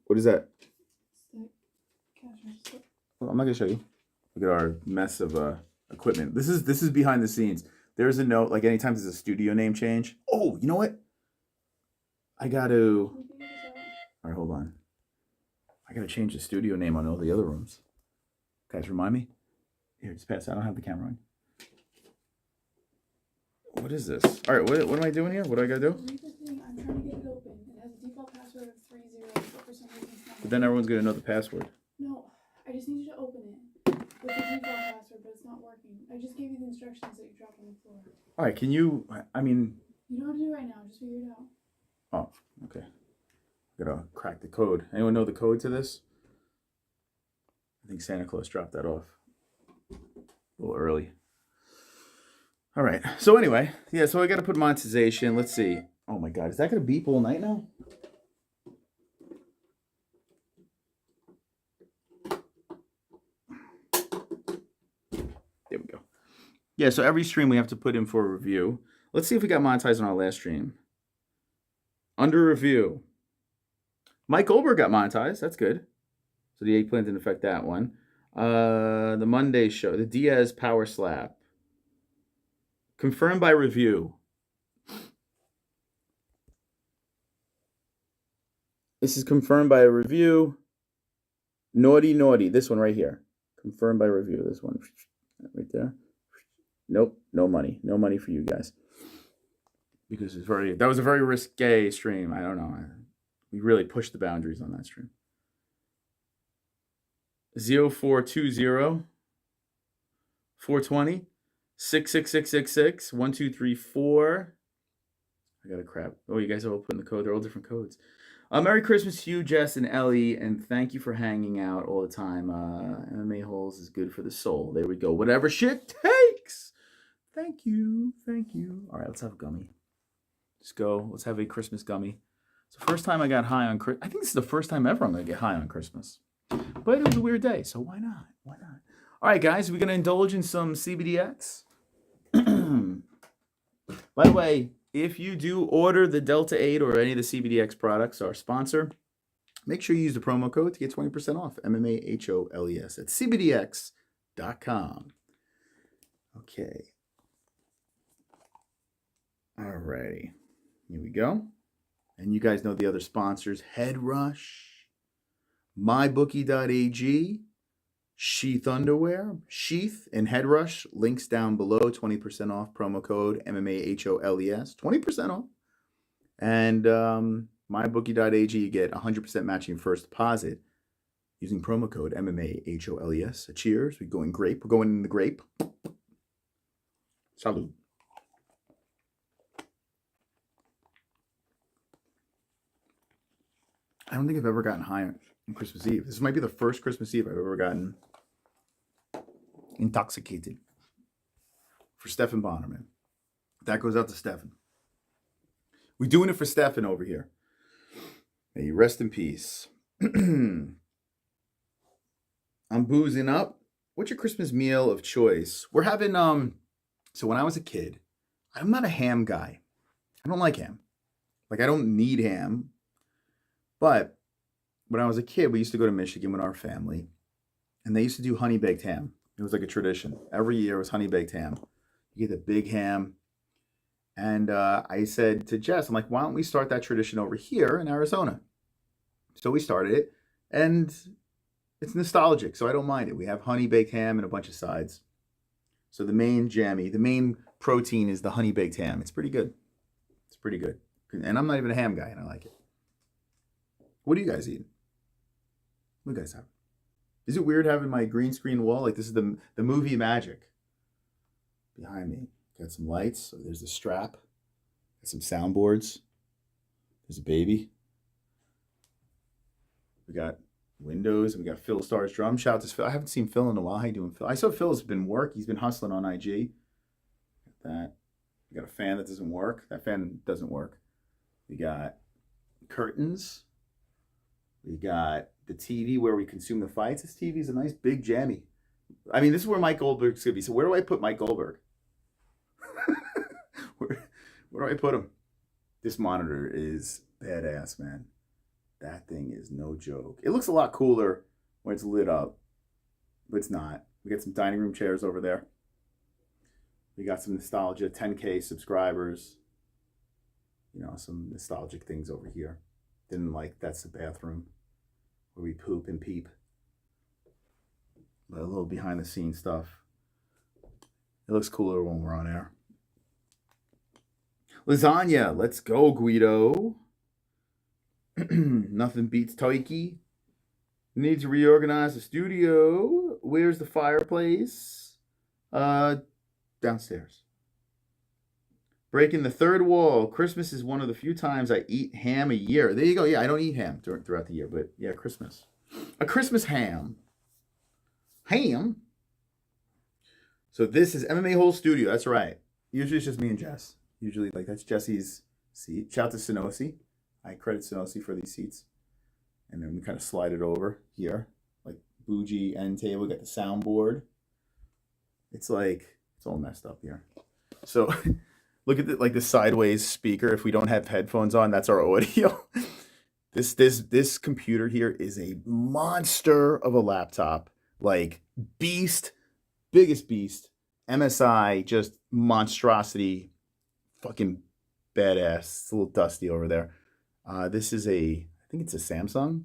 What is that? Well, I'm not gonna show you. Look at our mess of equipment. This is behind the scenes. There's a note, like anytime there's a studio name change. Oh, you know what? I gotta. All right, hold on. I gotta change the studio name on all the other rooms. Guys, remind me. Here, just pass. I don't have the camera on. What is this? All right, what am I doing here? What do I gotta do? Read the thing. I'm trying to get it open. It has a default password of 3 zeros, but for some reason it's not. But then everyone's gonna know the password. No, I just need you to open it with the default password, but it's not working. I just gave you the instructions that you dropped on the floor. All right, can you? I mean. You don't have to do it right now. Just figure it out. Oh, okay. Gotta crack the code. Anyone know the code to this? I think Santa Claus dropped that off a little early. All right. So anyway, yeah. So I got to put monetization. Let's see. Oh my God, is that gonna beep all night now? There we go. Yeah. So every stream we have to put in for a review. Let's see if we got monetized on our last stream. Under review. Mike Goldberg got monetized. That's good. So the eggplant didn't affect that one. The Monday show. The DIAZ power slap. Confirmed by review. This is confirmed by a review. Naughty Naughty. This one right here. Confirmed by review. This one. Right there. Nope. No money. No money for you guys. Because that was a very risque stream. I don't know. We really pushed the boundaries on that stream. 0420 420 66666 1234. I got a crap. Oh, you guys are all putting the code. They're all different codes. Merry Christmas to you, Jess and Ellie, and thank you for hanging out all the time. MMA-Holes is good for the soul. There we go. Whatever shit takes. Thank you. Thank you. All right, let's have a gummy. Let's go. Let's have a Christmas gummy. It's the first time I got high on Christmas. I think this is the first time ever I'm going to get high on Christmas. But it was a weird day, so why not? Why not? All right, guys, we're going to indulge in some CBDX. By the way, if you do order the Delta 8 or any of the CBDX products, our sponsor, make sure you use the promo code to get 20% off. MMA-Holes at CBDX.com. Okay. All righty. Here we go. And you guys know the other sponsors. Head Rush, MyBookie.ag, Sheath Underwear, Sheath and Head Rush. Links down below. 20% off. Promo code MMA-Holes. 20% off. And MyBookie.ag, you get 100% matching first deposit using promo code MMA-Holes. Cheers. We're going grape. We're going in the grape. Salud. I don't think I've ever gotten high on Christmas Eve. This might be the first Christmas Eve I've ever gotten intoxicated. For Stephan Bonnar, man. That goes out to Stephan. We're doing it for Stephan over here. May you rest in peace. I'm boozing up. What's your Christmas meal of choice? We're having, so when I was a kid, I'm not a ham guy. I don't like ham. Like, I don't need ham. But when I was a kid, we used to go to Michigan with our family, and they used to do honey baked ham. It was like a tradition. Every year was honey baked ham. You get the big ham. And I said to Jess, I'm like, why don't we start that tradition over here in Arizona? So we started it, and it's nostalgic, so I don't mind it. We have honey baked ham and a bunch of sides. So the main protein is the honey baked ham. It's pretty good. It's pretty good. And I'm not even a ham guy, and I like it. What do you guys eat? What do you guys have? Is it weird having my green screen wall? Like, this is the movie magic behind me. Got some lights. So there's the strap. Got some soundboards. There's a baby. We got windows, and we got Phil Starr's drum. Shout out to Phil. I haven't seen Phil in a while. How you doing, Phil? I saw Phil's been work. He's been hustling on IG. Got that. We got a fan that doesn't work. That fan doesn't work. We got curtains. We got the TV where we consume the fights. This TV is a nice big jammy. I mean, this is where Mike Goldberg's gonna be. So where do I put Mike Goldberg? where do I put him? This monitor is badass, man. That thing is no joke. It looks a lot cooler when it's lit up, but it's not. We got some dining room chairs over there. We got some nostalgia, 10K subscribers. You know, some nostalgic things over here. Then, like, that's the bathroom where we poop and peep. A little behind the scenes stuff. It looks cooler when we're on air. Lasagna. Let's go, Guido. Nothing beats Toiki. Need to reorganize the studio. Where's the fireplace? Downstairs. Breaking the third wall. Christmas is one of the few times I eat ham a year. There you go. Yeah, I don't eat ham throughout the year, but yeah, Christmas. A Christmas ham. Ham? So this is MMA-Holes studio. That's right. Usually it's just me and Jess. Usually, like, that's Jesse's seat. Shout out to Sonosi. I credit Sonosi for these seats. And then we kind of slide it over here. Like, bougie end table. We got the soundboard. It's like, it's all messed up here. So... Look at the sideways speaker. If we don't have headphones on, that's our audio. This computer here is a monster of a laptop. Like, beast, biggest beast. MSI, just monstrosity. Fucking badass. It's a little dusty over there. This is I think it's a Samsung.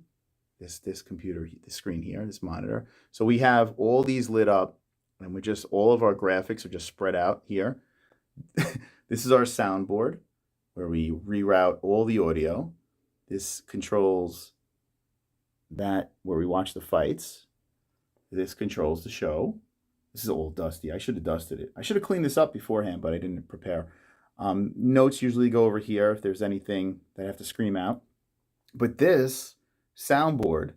This computer, this screen here, this monitor. So we have all these lit up, and all of our graphics are just spread out here. This is our soundboard where we reroute all the audio. This controls that where we watch the fights. This controls the show. This is all dusty. I should have dusted it. I should have cleaned this up beforehand, but I didn't prepare. Notes usually go over here if there's anything that I have to scream out. But this soundboard,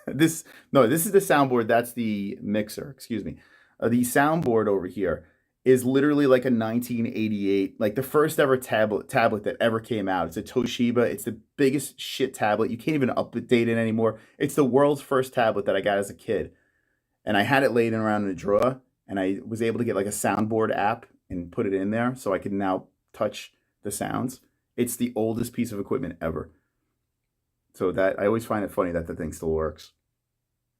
this is the soundboard. That's the mixer. Excuse me. The soundboard over here is literally like a 1988, like the first ever tablet that ever came out. It's a Toshiba. It's the biggest shit tablet. You can't even update it anymore. It's the world's first tablet that I got as a kid. And I had it laid around in a drawer, and I was able to get like a soundboard app and put it in there so I can now touch the sounds. It's the oldest piece of equipment ever. So that I always find it funny that the thing still works.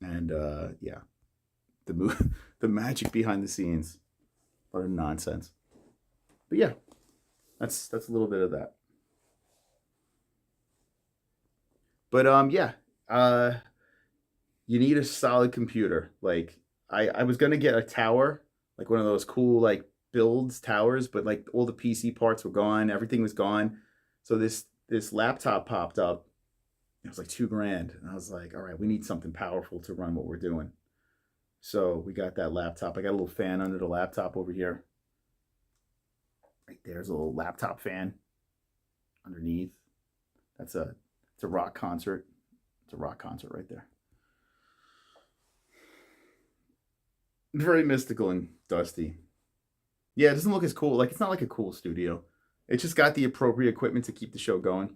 And yeah, the magic behind the scenes. A lot of nonsense. But yeah, that's a little bit of that. But yeah, you need a solid computer. Like I was gonna get a tower, like one of those cool like builds towers, but like all the PC parts were gone, everything was gone. So this laptop popped up. It was like $2,000, and I was like, all right, we need something powerful to run what we're doing. So we got that laptop. I got a little fan under the laptop over here. Right there's a little laptop fan underneath. It's a rock concert. It's a rock concert right there. Very mystical and dusty. Yeah, it doesn't look as cool. Like, it's not like a cool studio. It just got the appropriate equipment to keep the show going.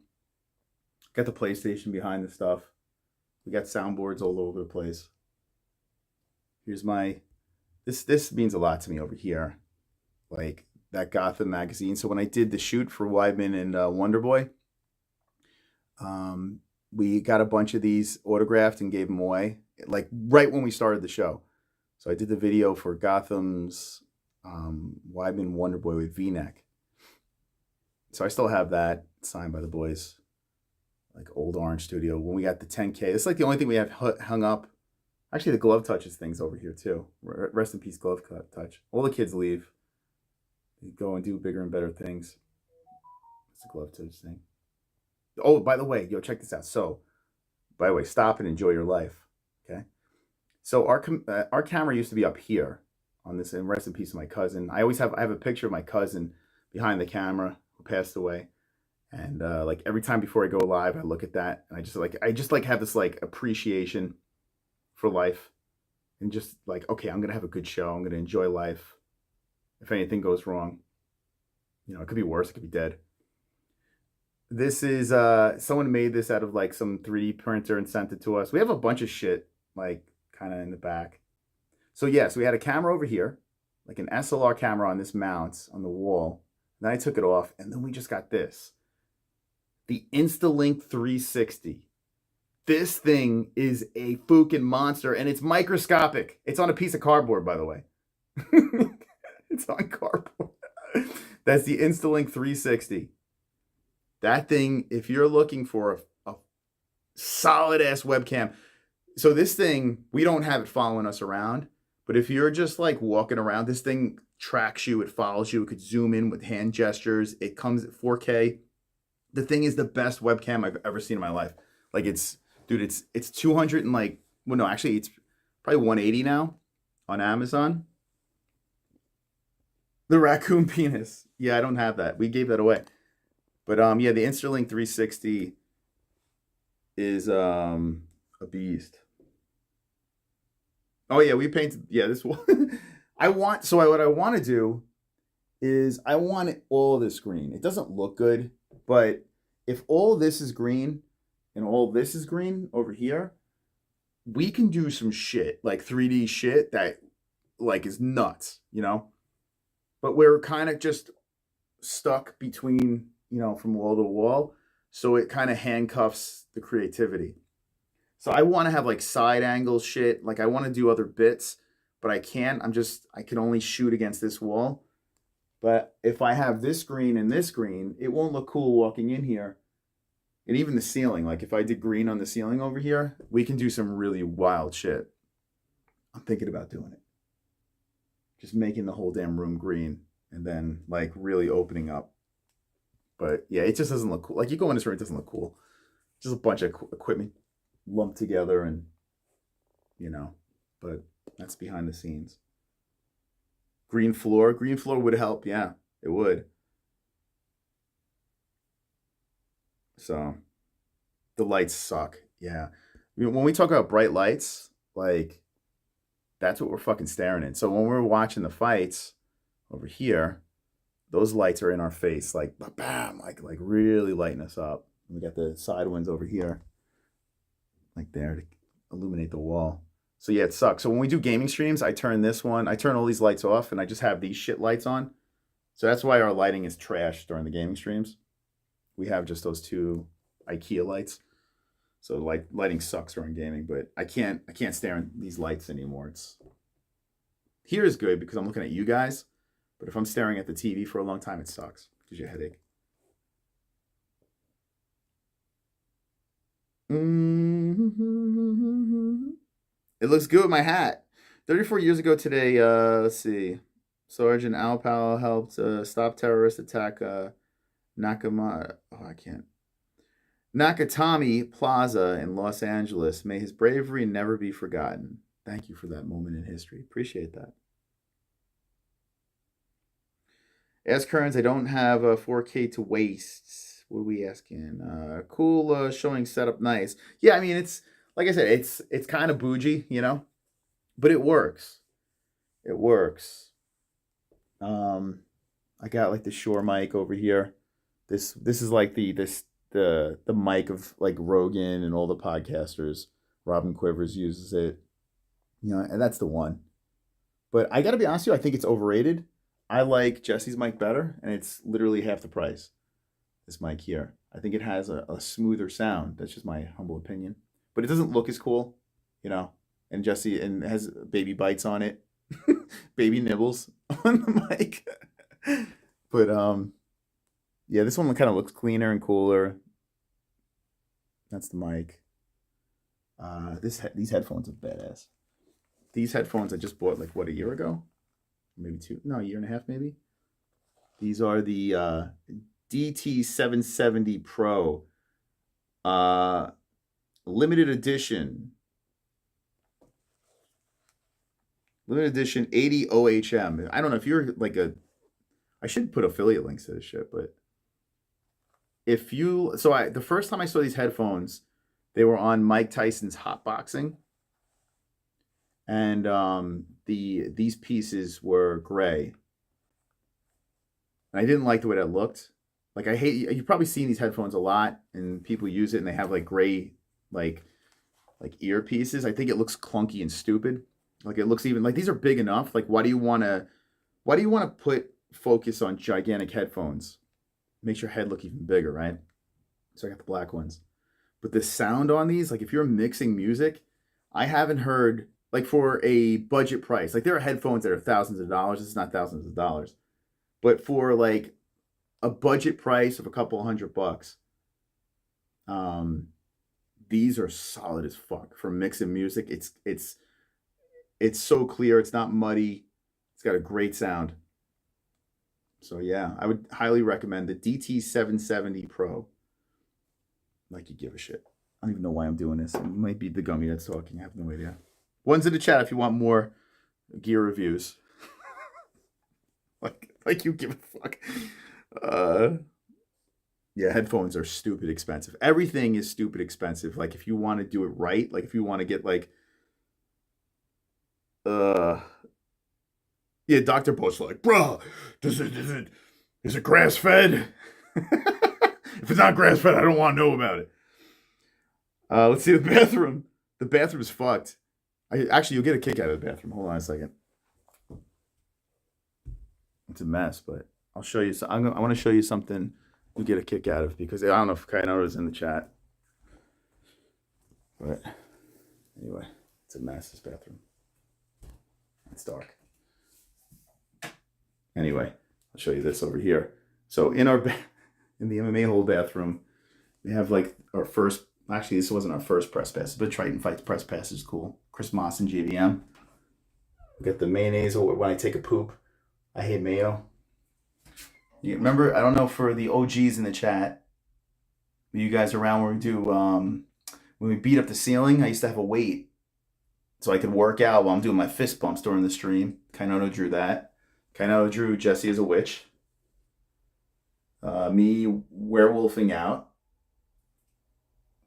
Got the PlayStation behind the stuff. We got soundboards all over the place. Here's my, this means a lot to me over here. Like that Gotham magazine. So when I did the shoot for Weidman and Wonderboy, we got a bunch of these autographed and gave them away, like right when we started the show. So I did the video for Gotham's Weidman Wonderboy with V-neck. So I still have that signed by the boys, like old Orange Studio. When we got the 10K, it's like the only thing we have hung up. Actually, the Glove Touches thing's over here too. Rest in peace, Glove Touch. All the kids leave. They go and do bigger and better things. It's a Glove Touch thing. Oh, by the way, yo, check this out. So, by the way, stop and enjoy your life, okay? So our camera used to be up here on this, and rest in peace, my cousin. I have a picture of my cousin behind the camera who passed away, and like every time before I go live, I look at that, and I just have this like appreciation for life, and just like, okay, I'm gonna have a good show. I'm gonna enjoy life. If anything goes wrong, you know, it could be worse. It could be dead. This is, someone made this out of like some 3D printer and sent it to us. We have a bunch of shit like kind of in the back. So yeah, so we had a camera over here, like an SLR camera on this mount on the wall. Then I took it off, and then we just got this. The InstaLink 360. This thing is a fucking monster, and it's microscopic. It's on a piece of cardboard, by the way. It's on cardboard. That's the InstaLink 360. That thing, if you're looking for a solid-ass webcam. So this thing, we don't have it following us around. But if you're just like walking around, this thing tracks you. It follows you. It could zoom in with hand gestures. It comes at 4K. The thing is the best webcam I've ever seen in my life. Like it's 200 and like, well, no, actually it's probably 180 now on Amazon. The raccoon penis. Yeah, I don't have that. We gave that away. But yeah, the InstaLink 360 is a beast. Oh yeah, we painted, yeah, this one. What I want to do is I want it all this green. It doesn't look good, but if all this is green and all this is green over here, we can do some shit, like 3D shit that like is nuts, you know? But we're kind of just stuck between, you know, from wall to wall. So it kind of handcuffs the creativity. So I want to have like side angle shit. Like I want to do other bits, but I can't. I can only shoot against this wall. But if I have this green and this green, it won't look cool walking in here. And even the ceiling, like if I did green on the ceiling over here, we can do some really wild shit. I'm thinking about doing it. Just making the whole damn room green and then like really opening up. But yeah, it just doesn't look cool. Like you go in this room, it doesn't look cool. Just a bunch of equipment lumped together and, you know, but that's behind the scenes. Green floor would help. Yeah, it would. So the lights suck. Yeah. I mean, when we talk about bright lights, like that's what we're fucking staring at. So when we're watching the fights over here, those lights are in our face, like bam, like really lighting us up. We got the side ones over here, like there to illuminate the wall. So yeah, it sucks. So when we do gaming streams, I turn all these lights off, and I just have these shit lights on. So that's why our lighting is trash during the gaming streams. We have just those two IKEA lights. So lighting sucks during gaming, but I can't stare at these lights anymore. It's here is good because I'm looking at you guys, but if I'm staring at the TV for a long time, it sucks. It gives you a headache. It looks good with my hat. 34 years ago today, let's see. Sergeant Alpal helped stop terrorist attack Nakatomi Plaza in Los Angeles. May his bravery never be forgotten. Thank you for that moment in history. Appreciate that. Ask Kearns, I don't have a 4K to waste. What are we asking? Cool showing setup, nice. Yeah, I mean, it's, like I said, it's kind of bougie, you know? But it works. It works. I got like the Shure mic over here. This is like the mic of like Rogan and all the podcasters. Robin Quivers uses it, you know, and that's the one. But I gotta be honest with you, I think it's overrated. I like Jesse's mic better, and it's literally half the price. This mic here, I think it has a smoother sound. That's just my humble opinion. But it doesn't look as cool, you know. And Jesse and it has baby bites on it, baby nibbles on the mic. But yeah, this one kind of looks cleaner and cooler. That's the mic. These headphones are badass. These headphones I just bought like what, a year ago? Maybe two, no, a year and a half maybe. These are the DT770 Pro limited edition 80 OHM. I don't know if you're like I should put affiliate links to this shit, but if you, the first time I saw these headphones, they were on Mike Tyson's Hot Boxing, and these pieces were gray. And I didn't like the way that looked. Like you've probably seen these headphones a lot, and people use it, and they have like gray like earpieces. I think it looks clunky and stupid. Like it looks even like these are big enough. Like why do you want to put focus on gigantic headphones? Makes your head look even bigger, right? So I got the black ones. But the sound on these, like if you're mixing music, I haven't heard, like for a budget price, like there are headphones that are thousands of dollars. It's not thousands of dollars. But for like a budget price of a couple $100, these are solid as fuck for mixing music. It's so clear. It's not muddy. It's got a great sound. So yeah, I would highly recommend the DT770 Pro. Like you give a shit. I don't even know why I'm doing this. It might be the gummy that's talking. I have no idea. One's in the chat if you want more gear reviews. like you give a fuck. Yeah, headphones are stupid expensive. Everything is stupid expensive. Like if you want to do it right, like if you want to get like yeah, Dr. Post's like, bro, is it grass fed? If it's not grass fed, I don't want to know about it. Let's see the bathroom. The bathroom is fucked. Actually, you'll get a kick out of the bathroom. Hold on a second. It's a mess, but I'll show you. I want to show you something you get a kick out of, because I don't know if Kainoda is in the chat. But anyway, it's a mess, this bathroom. It's dark. Anyway, I'll show you this over here. So in the MMA-Hole bathroom, we have like our first, actually this wasn't our first press pass, but Triton Fights press pass is cool. Chris Moss and JVM. We got the mayonnaise when I take a poop. I hate mayo. You remember, I don't know for the OGs in the chat, were you guys around where we do, when we beat up the ceiling, I used to have a weight so I could work out while I'm doing my fist pumps during the stream. Kainoda drew that. Kainoda drew Jesse as a witch. Me werewolfing out.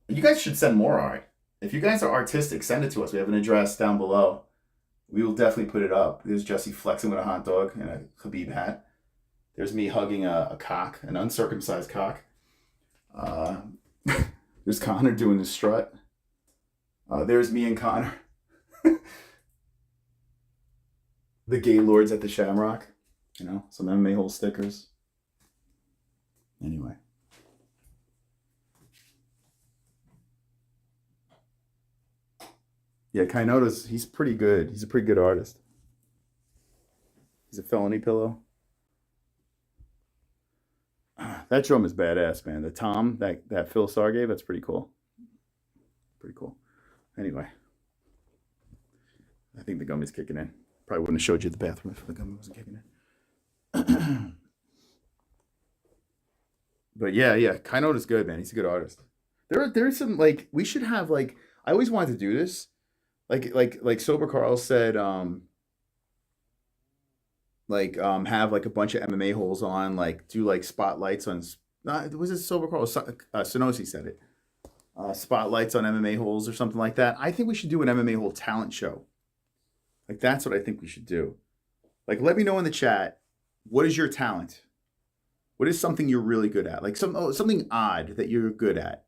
You guys should send more art. If you guys are artistic, send it to us. We have an address down below. We will definitely put it up. There's Jesse flexing with a hot dog and a Khabib hat. There's me hugging a cock, an uncircumcised cock. There's Conor doing the strut. There's me and Conor. The Gaylords at the Shamrock. You know, some MMA-Hole stickers. Anyway. Yeah, Kainoda's, he's pretty good. He's a pretty good artist. He's a felony pillow. That drum is badass, man. The tom that Phil Starr gave, that's pretty cool. Pretty cool. Anyway. I think the gummy's kicking in. Probably wouldn't have showed you the bathroom if the gummy wasn't kicking in. But yeah, Kainoda's good, man. He's a good artist. There's some, like, we should have, like, I always wanted to do this. Like Sober Carl said, have like a bunch of MMA holes on, like do like spotlights on, was it Sober Carl? Sonosi said it. Spotlights on MMA holes or something like that. I think we should do an MMA hole talent show. Like that's what I think we should do. Like let me know in the chat, what is your talent? What is something you're really good at? Like something odd that you're good at,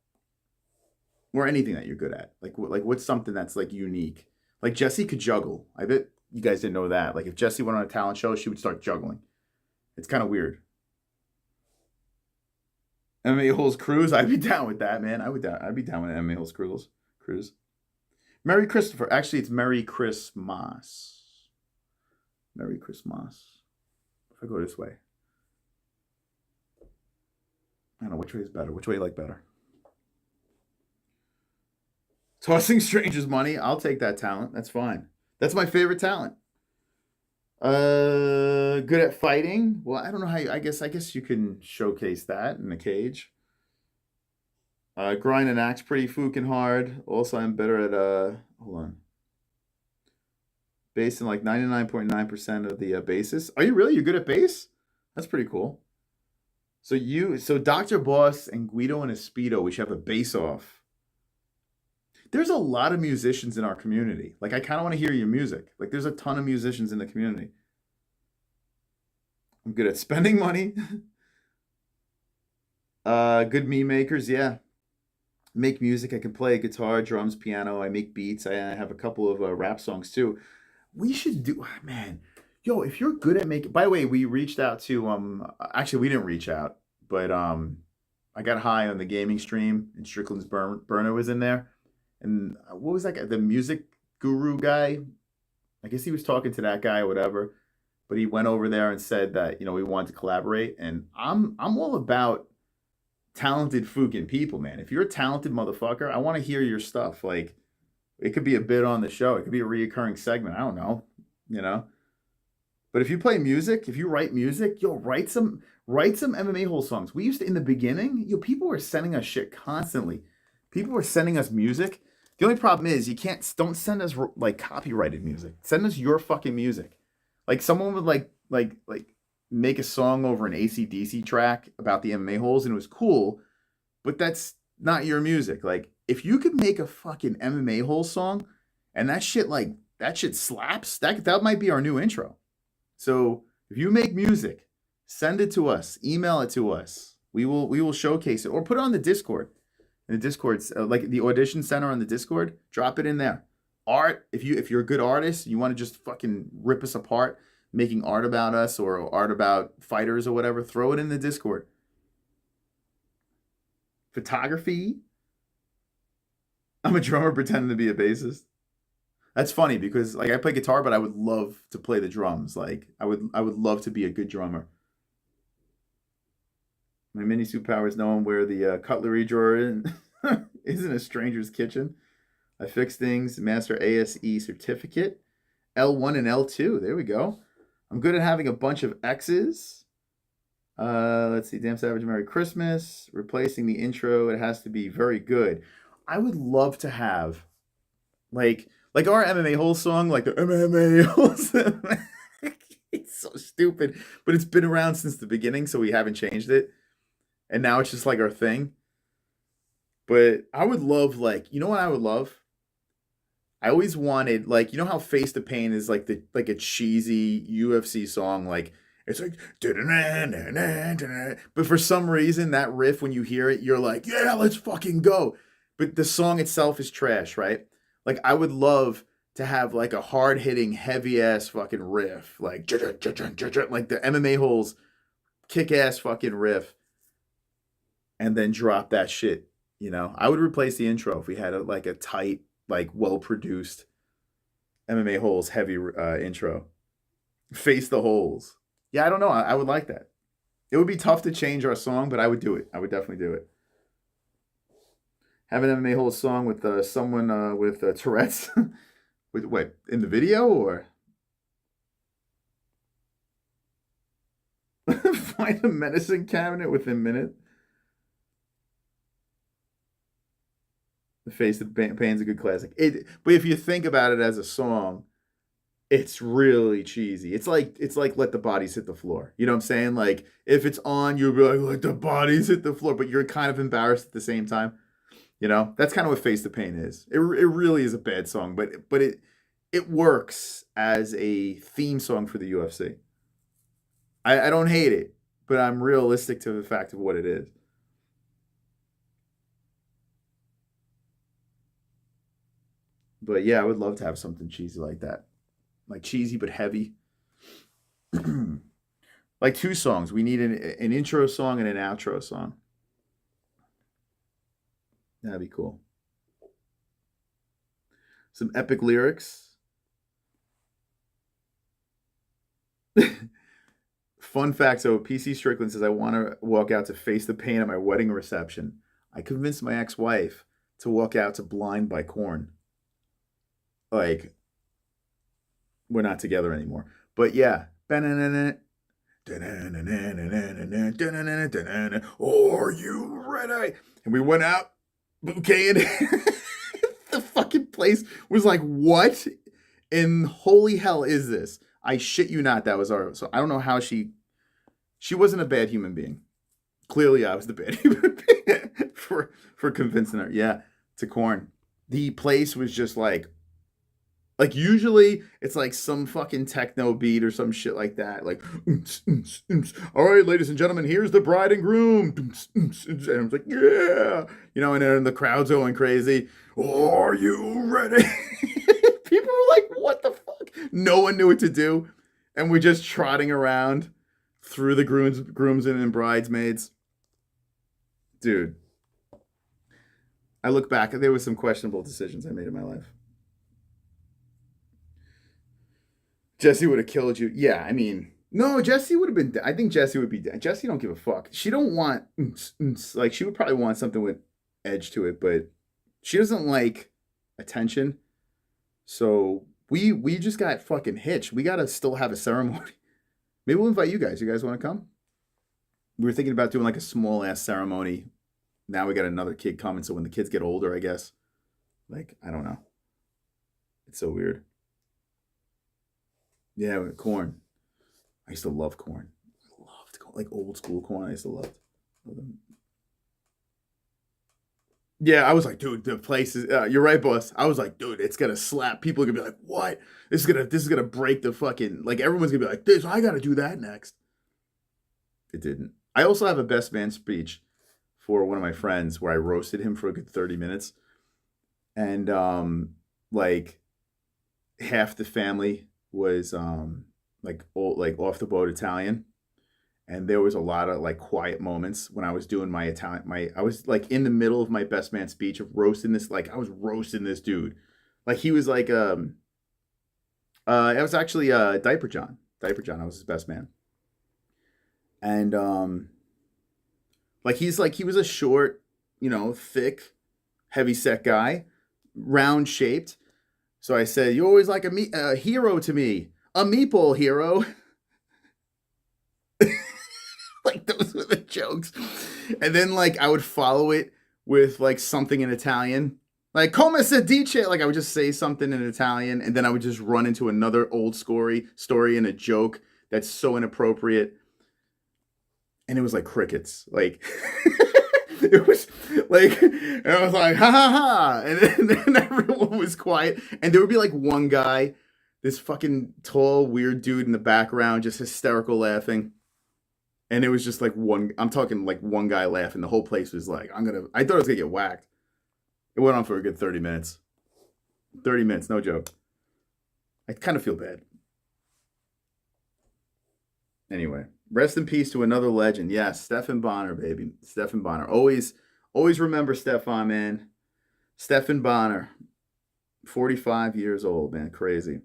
or anything that you're good at. Like what's something that's like unique? Like Jessie could juggle. I bet you guys didn't know that. Like if Jessie went on a talent show, she would start juggling. It's kind of weird. MMA-Holes cruise. I'd be down with that, man. I'd be down with MMA-Holes cruise. Merry Christopher. Actually, it's Merry Christmas. Merry Christmas. If I go this way. I don't know which way is better. Which way you like better? Tossing strangers money. I'll take that talent. That's fine. That's my favorite talent. Good at fighting. Well, I don't know how. I guess you can showcase that in the cage. Grind an axe pretty fucking hard. Also, I'm better at hold on. Bass in like 99.9% of the bases. Are you really? You're good at bass? That's pretty cool. So Dr. Boss and Guido and Espedo, we should have a bass off. There's a lot of musicians in our community. Like, I kind of want to hear your music. Like, there's a ton of musicians in the community. I'm good at spending money. Good meme makers, yeah. Make music. I can play guitar, drums, piano. I make beats. I have a couple of rap songs, too. We should do... Man, yo, if you're good at making... By the way, we reached out to... Actually, we didn't reach out. But I got high on the gaming stream. And Strickland's Burner was in there. And what was that guy? The music guru guy? I guess he was talking to that guy or whatever. But he went over there and said that, we wanted to collaborate. And I'm all about talented fucking people, man. If you're a talented motherfucker, I want to hear your stuff. Like, it could be a bit on the show. It could be a reoccurring segment. I don't know, But if you play music, if you write music, write some MMA-Hole songs. We used to, in the beginning, people were sending us shit constantly. People were sending us music. The only problem is don't send us like copyrighted music. Send us your fucking music. Like someone would like make a song over an AC/DC track about the MMA-Holes and it was cool, but that's not your music. Like if you could make a fucking MMA-Hole song and that shit slaps, that might be our new intro. So if you make music, send it to us, email it to us. We will showcase it or put it on the Discord. In the Discord's like the audition center on the Discord, drop it in there. Art, if you're a good artist, you want to just fucking rip us apart, making art about us or art about fighters or whatever, throw it in the Discord. Photography. I'm a drummer pretending to be a bassist. That's funny because like I play guitar, but I would love to play the drums. Like I would love to be a good drummer. My mini superpower is knowing where the cutlery drawer is in a stranger's kitchen. I fix things. Master ASE certificate. L1 and L2. There we go. I'm good at having a bunch of X's. Let's see. Damn Savage, Merry Christmas. Replacing the intro. It has to be very good. I would love to have like our MMA-Holes song, like the MMA-Holes. It's so stupid, but it's been around since the beginning, so we haven't changed it. And now it's just like our thing. But I would love what I would love? I always wanted how Face the Pain is like a cheesy UFC song, like it's like but for some reason that riff when you hear it, you're like, yeah, let's fucking go. But the song itself is trash, right? Like I would love to have like a hard-hitting, heavy-ass fucking riff, like the MMA-Holes kick-ass fucking riff. And then drop that shit, I would replace the intro if we had a tight, well-produced MMA-Holes heavy intro. Face the Holes. Yeah, I don't know. I would like that. It would be tough to change our song, but I would do it. I would definitely do it. Have an MMA-Holes song with someone with Tourette's. With what, in the video or? Find a medicine cabinet within a minute. The Face the Pain's a good classic. But if you think about it as a song, it's really cheesy. It's like Let the Bodies Hit the Floor. You know what I'm saying? Like if it's on, you'll be like, let the bodies hit the floor, but you're kind of embarrassed at the same time. That's kind of what Face the Pain is. It really is a bad song, but it works as a theme song for the UFC. I don't hate it, but I'm realistic to the fact of what it is. But yeah, I would love to have something cheesy like that. Like cheesy but heavy. Like 2 songs. We need an intro song and an outro song. That'd be cool. Some epic lyrics. Fun fact, so PC Strickland says, I want to walk out to Face the Pain at my wedding reception. I convinced my ex-wife to walk out to Blind by Korn. Like, we're not together anymore. But yeah. Are you ready? And we went out, bouquet, and the fucking place was like, what in holy hell is this? I shit you not, that was our... So I don't know how she wasn't a bad human being. Clearly I was the bad human being for convincing her. Yeah, to Korn. The place was just like usually it's like some fucking techno beat or some shit like that. Like, all right, ladies and gentlemen, here's the bride and groom. And I was like, yeah. You know, and then the crowd's going crazy. Are you ready? People were like, what the fuck? No one knew what to do. And we're just trotting around through the grooms and bridesmaids. Dude. I look back, there was some questionable decisions I made in my life. Jesse would have killed you. Yeah, I mean, no, Jesse would have been dead. I think Jesse would be dead. Jesse don't give a fuck. She don't want, like, she would probably want something with edge to it, but she doesn't like attention. So we just got fucking hitched. We got to still have a ceremony. Maybe we'll invite you guys. You guys want to come? We were thinking about doing like a small ass ceremony. Now we got another kid coming. So when the kids get older, I guess, like, I don't know. It's so weird. Yeah, with Korn. I used to love Korn. I loved Korn. Like old school Korn. I used to love them. Yeah, I was like, dude, the place is. You're right, boss. I was like, dude, it's gonna slap. People are gonna be like, what? This is gonna break the fucking. Like everyone's gonna be like, this. I gotta do that next. It didn't. I also have a best man speech for one of my friends where I roasted him for a good 30 minutes, and like half the family was like off the boat Italian, and there was a lot of like quiet moments when I was doing my Italian. I was like in the middle of my best man speech of roasting this. Like I was roasting this dude. Like he was like it was actually Diaper John. Diaper John. I was his best man, and like he was a short, thick, heavy set guy, round shaped. So I said, "You're always like a hero to me, a meatball hero." Like those were the jokes. And then like I would follow it with like something in Italian, like "Come si dice," like I would just say something in Italian, and then I would just run into another old story and a joke that's so inappropriate, and it was like crickets, like. It was like, and I was like, ha ha ha. And then everyone was quiet. And there would be like one guy, this fucking tall, weird dude in the background, just hysterical laughing. And it was just like I'm talking like one guy laughing. The whole place was like, I thought I was going to get whacked. It went on for a good 30 minutes. 30 minutes, no joke. I kind of feel bad. Anyway. Rest in peace to another legend. Yes, Stephan Bonnar, baby. Stephan Bonnar. Always remember Stephan, man. Stephan Bonnar. 45 years old, man. Crazy.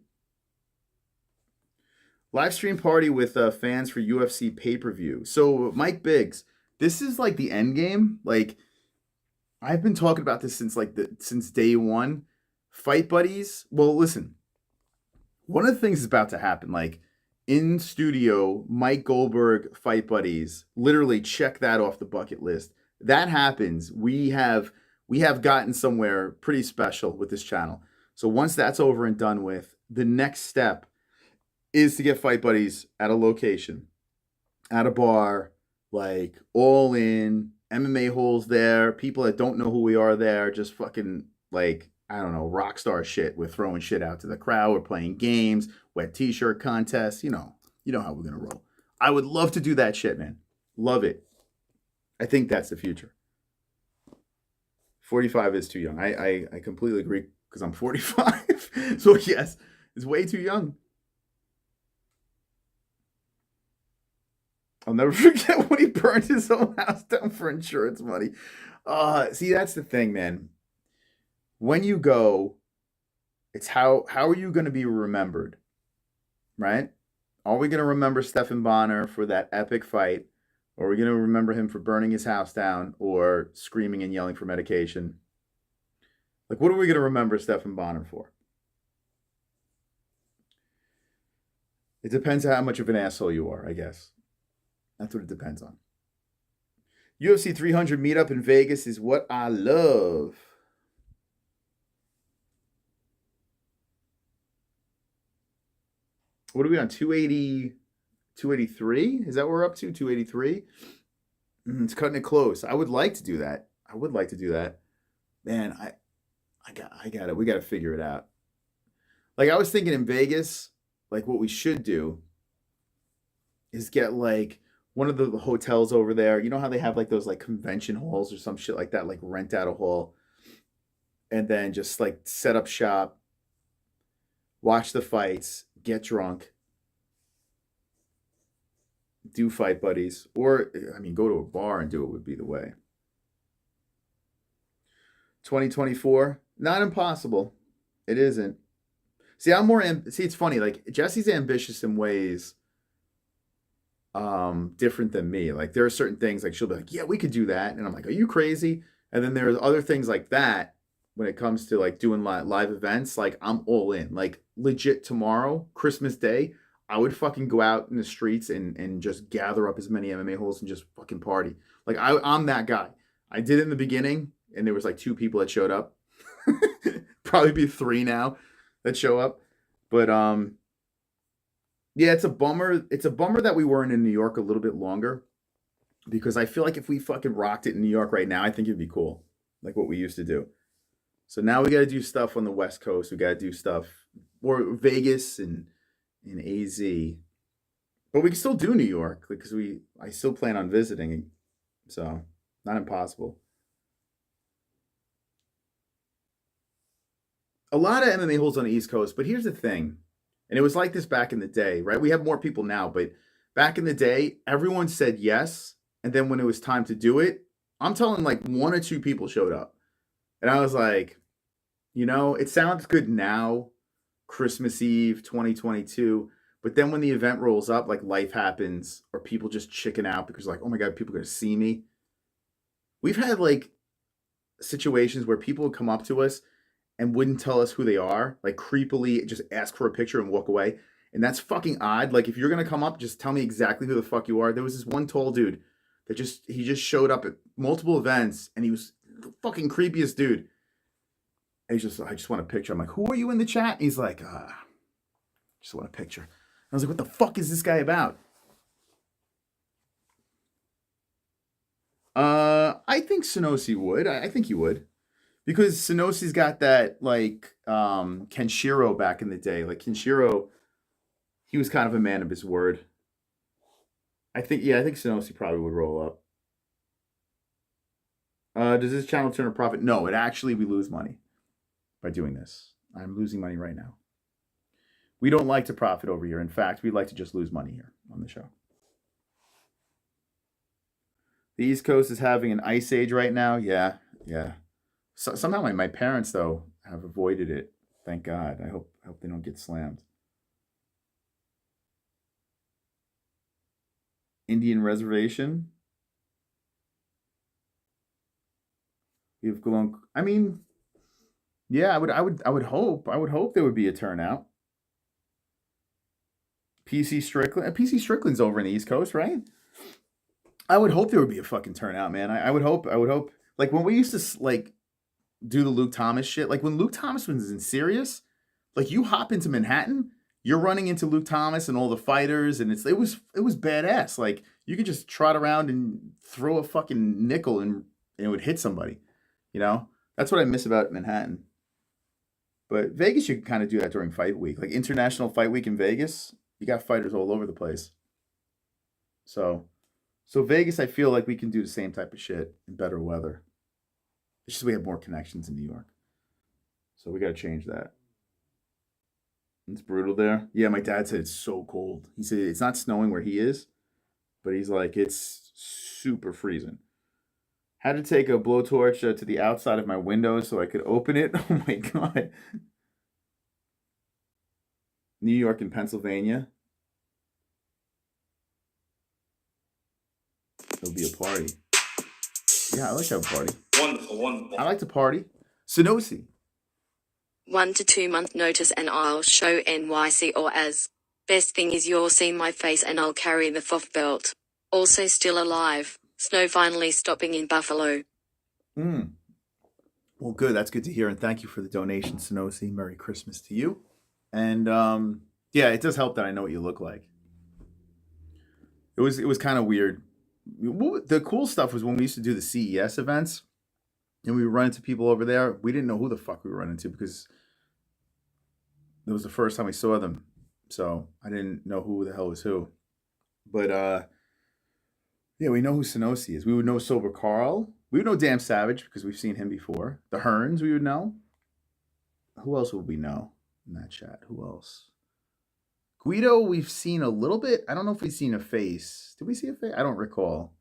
Live stream party with fans for UFC pay-per-view. So, Mike Biggs, this is like the end game. Like, I've been talking about this since day one. Fight buddies. Well, listen. One of the things is about to happen. Like, in studio, Mike Goldberg fight buddies. Literally check that off the bucket list. That happens. We have gotten somewhere pretty special with this channel. So once that's over and done with, the next step is to get fight buddies at a location, at a bar, like all in, MMA-Holes there, people that don't know who we are there, just fucking like, I don't know, rock star shit. We're throwing shit out to the crowd. We're playing games, wet t-shirt contests. You know how we're going to roll. I would love to do that shit, man. Love it. I think that's the future. 45 is too young. I completely agree because I'm 45. So yes, it's way too young. I'll never forget when he burned his own house down for insurance money. See, that's the thing, man. When you go, it's how are you going to be remembered, right? Are we going to remember Stephan Bonnar for that epic fight? Or are we going to remember him for burning his house down or screaming and yelling for medication? Like, what are we going to remember Stephan Bonnar for? It depends on how much of an asshole you are, I guess. That's what it depends on. UFC 300 meetup in Vegas is what I love. What are we on? 280, 283? Is that what we're up to? 283? It's cutting it close. I would like to do that. I would like to do that. Man, I got it. We got to figure it out. Like, I was thinking in Vegas, like, what we should do is get, like, one of the hotels over there. You know how they have, like, those, like, convention halls or some shit like that? Like, rent out a hall. And then just, like, set up shop. Watch the fights. Get drunk. Do fight buddies. Or, I mean, go to a bar and do it would be the way. 2024, not impossible. It isn't. See, I'm more. See, it's funny. Like, Jesse's ambitious in ways different than me. Like, there are certain things like she'll be like, "Yeah, we could do that," and I'm like, "Are you crazy?" And then there's other things like that when it comes to like doing live events. Like, I'm all in. Like, legit tomorrow, Christmas Day, I would fucking go out in the streets and just gather up as many MMA holes and just fucking party. Like, I'm that guy. I did it in the beginning, and there was like 2 people that showed up. Probably be 3 now that show up. But yeah, it's a bummer. It's a bummer that we weren't in New York a little bit longer, because I feel like if we fucking rocked it in New York right now, I think it'd be cool, like what we used to do. So now we got to do stuff on the West Coast. We got to do stuff or Vegas and AZ, but we can still do New York because I still plan on visiting, so not impossible. A lot of MMA holes on the East Coast, but here's the thing, and it was like this back in the day, right? We have more people now, but back in the day, everyone said yes, and then when it was time to do it, I'm telling like 1 or 2 people showed up, and I was like, you know, it sounds good now, Christmas Eve 2022, but then when the event rolls up, like life happens, or people just chicken out because like, oh my God, people are going to see me. We've had like situations where people would come up to us and wouldn't tell us who they are, like creepily just ask for a picture and walk away. And that's fucking odd. Like, if you're going to come up, just tell me exactly who the fuck you are. There was this one tall dude that he just showed up at multiple events, and he was the fucking creepiest dude. And he's just, I just want a picture. I'm like, who are you in the chat? And he's like, just want a picture. I was like, what the fuck is this guy about? I think Sonosi would. I think he would. Because Sonosi's got that, like, Kenshiro back in the day. Like, Kenshiro, he was kind of a man of his word. I think Sonosi probably would roll up. Does this channel turn a profit? No, we lose money by doing this. I'm losing money right now. We don't like to profit over here. In fact, we like to just lose money here on the show. The East Coast is having an ice age right now. Yeah. So, somehow my parents, though, have avoided it. Thank God. I hope they don't get slammed. Indian reservation. We have Golon. I mean, yeah, I would hope there would be a turnout. PC Strickland's over in the East Coast, right? I would hope there would be a fucking turnout, man. I would hope. Like, when we used to like do the Luke Thomas shit, like when Luke Thomas was in Sirius, like, you hop into Manhattan, you're running into Luke Thomas and all the fighters, and it was badass. Like, you could just trot around and throw a fucking nickel and it would hit somebody. You know, that's what I miss about Manhattan. But Vegas, you can kind of do that during fight week, like International Fight Week in Vegas. You got fighters all over the place. So So Vegas, I feel like we can do the same type of shit in better weather. It's just we have more connections in New York. So we got to change that. It's brutal there. Yeah, my dad said it's so cold. He said it's not snowing where he is, but he's like, it's super freezing. Had to take a blowtorch to the outside of my window so I could open it. Oh my God. New York and Pennsylvania. It'll be a party. Yeah, I like to have a party. Wonderful, wonderful. I like to party. Sonosi. 1 to 2 month notice and I'll show NYC or as. Best thing is you'll see my face and I'll carry the FOF belt. Also still alive. Snow finally stopping in Buffalo. Well, good. That's good to hear. And thank you for the donation, Sonosi. Merry Christmas to you. And yeah, it does help that I know what you look like. It was kind of weird. The cool stuff was when we used to do the CES events and we would run into people over there. We didn't know who the fuck we were running into because it was the first time we saw them. So I didn't know who the hell was who. But yeah, we know who Sonosi is. We would know Sober Carl. We would know Damn Savage because we've seen him before. The Hearns we would know. Who else would we know in that chat? Who else? Guido, we've seen a little bit. I don't know if we've seen a face. Did we see a face? I don't recall.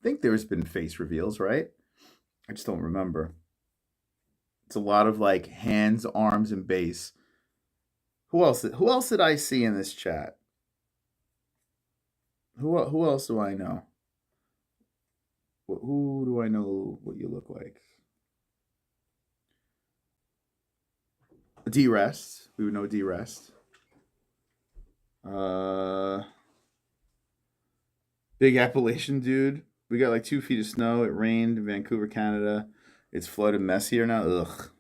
I think there's been face reveals, right? I just don't remember. It's a lot of like hands, arms, and base. Who else did I see in this chat? Who else do I know? Who do I know what you look like? D-Rest. We would know D-Rest. Big Appalachian dude. We got like 2 feet of snow. It rained in Vancouver, Canada. It's flooded mess here now. Ugh.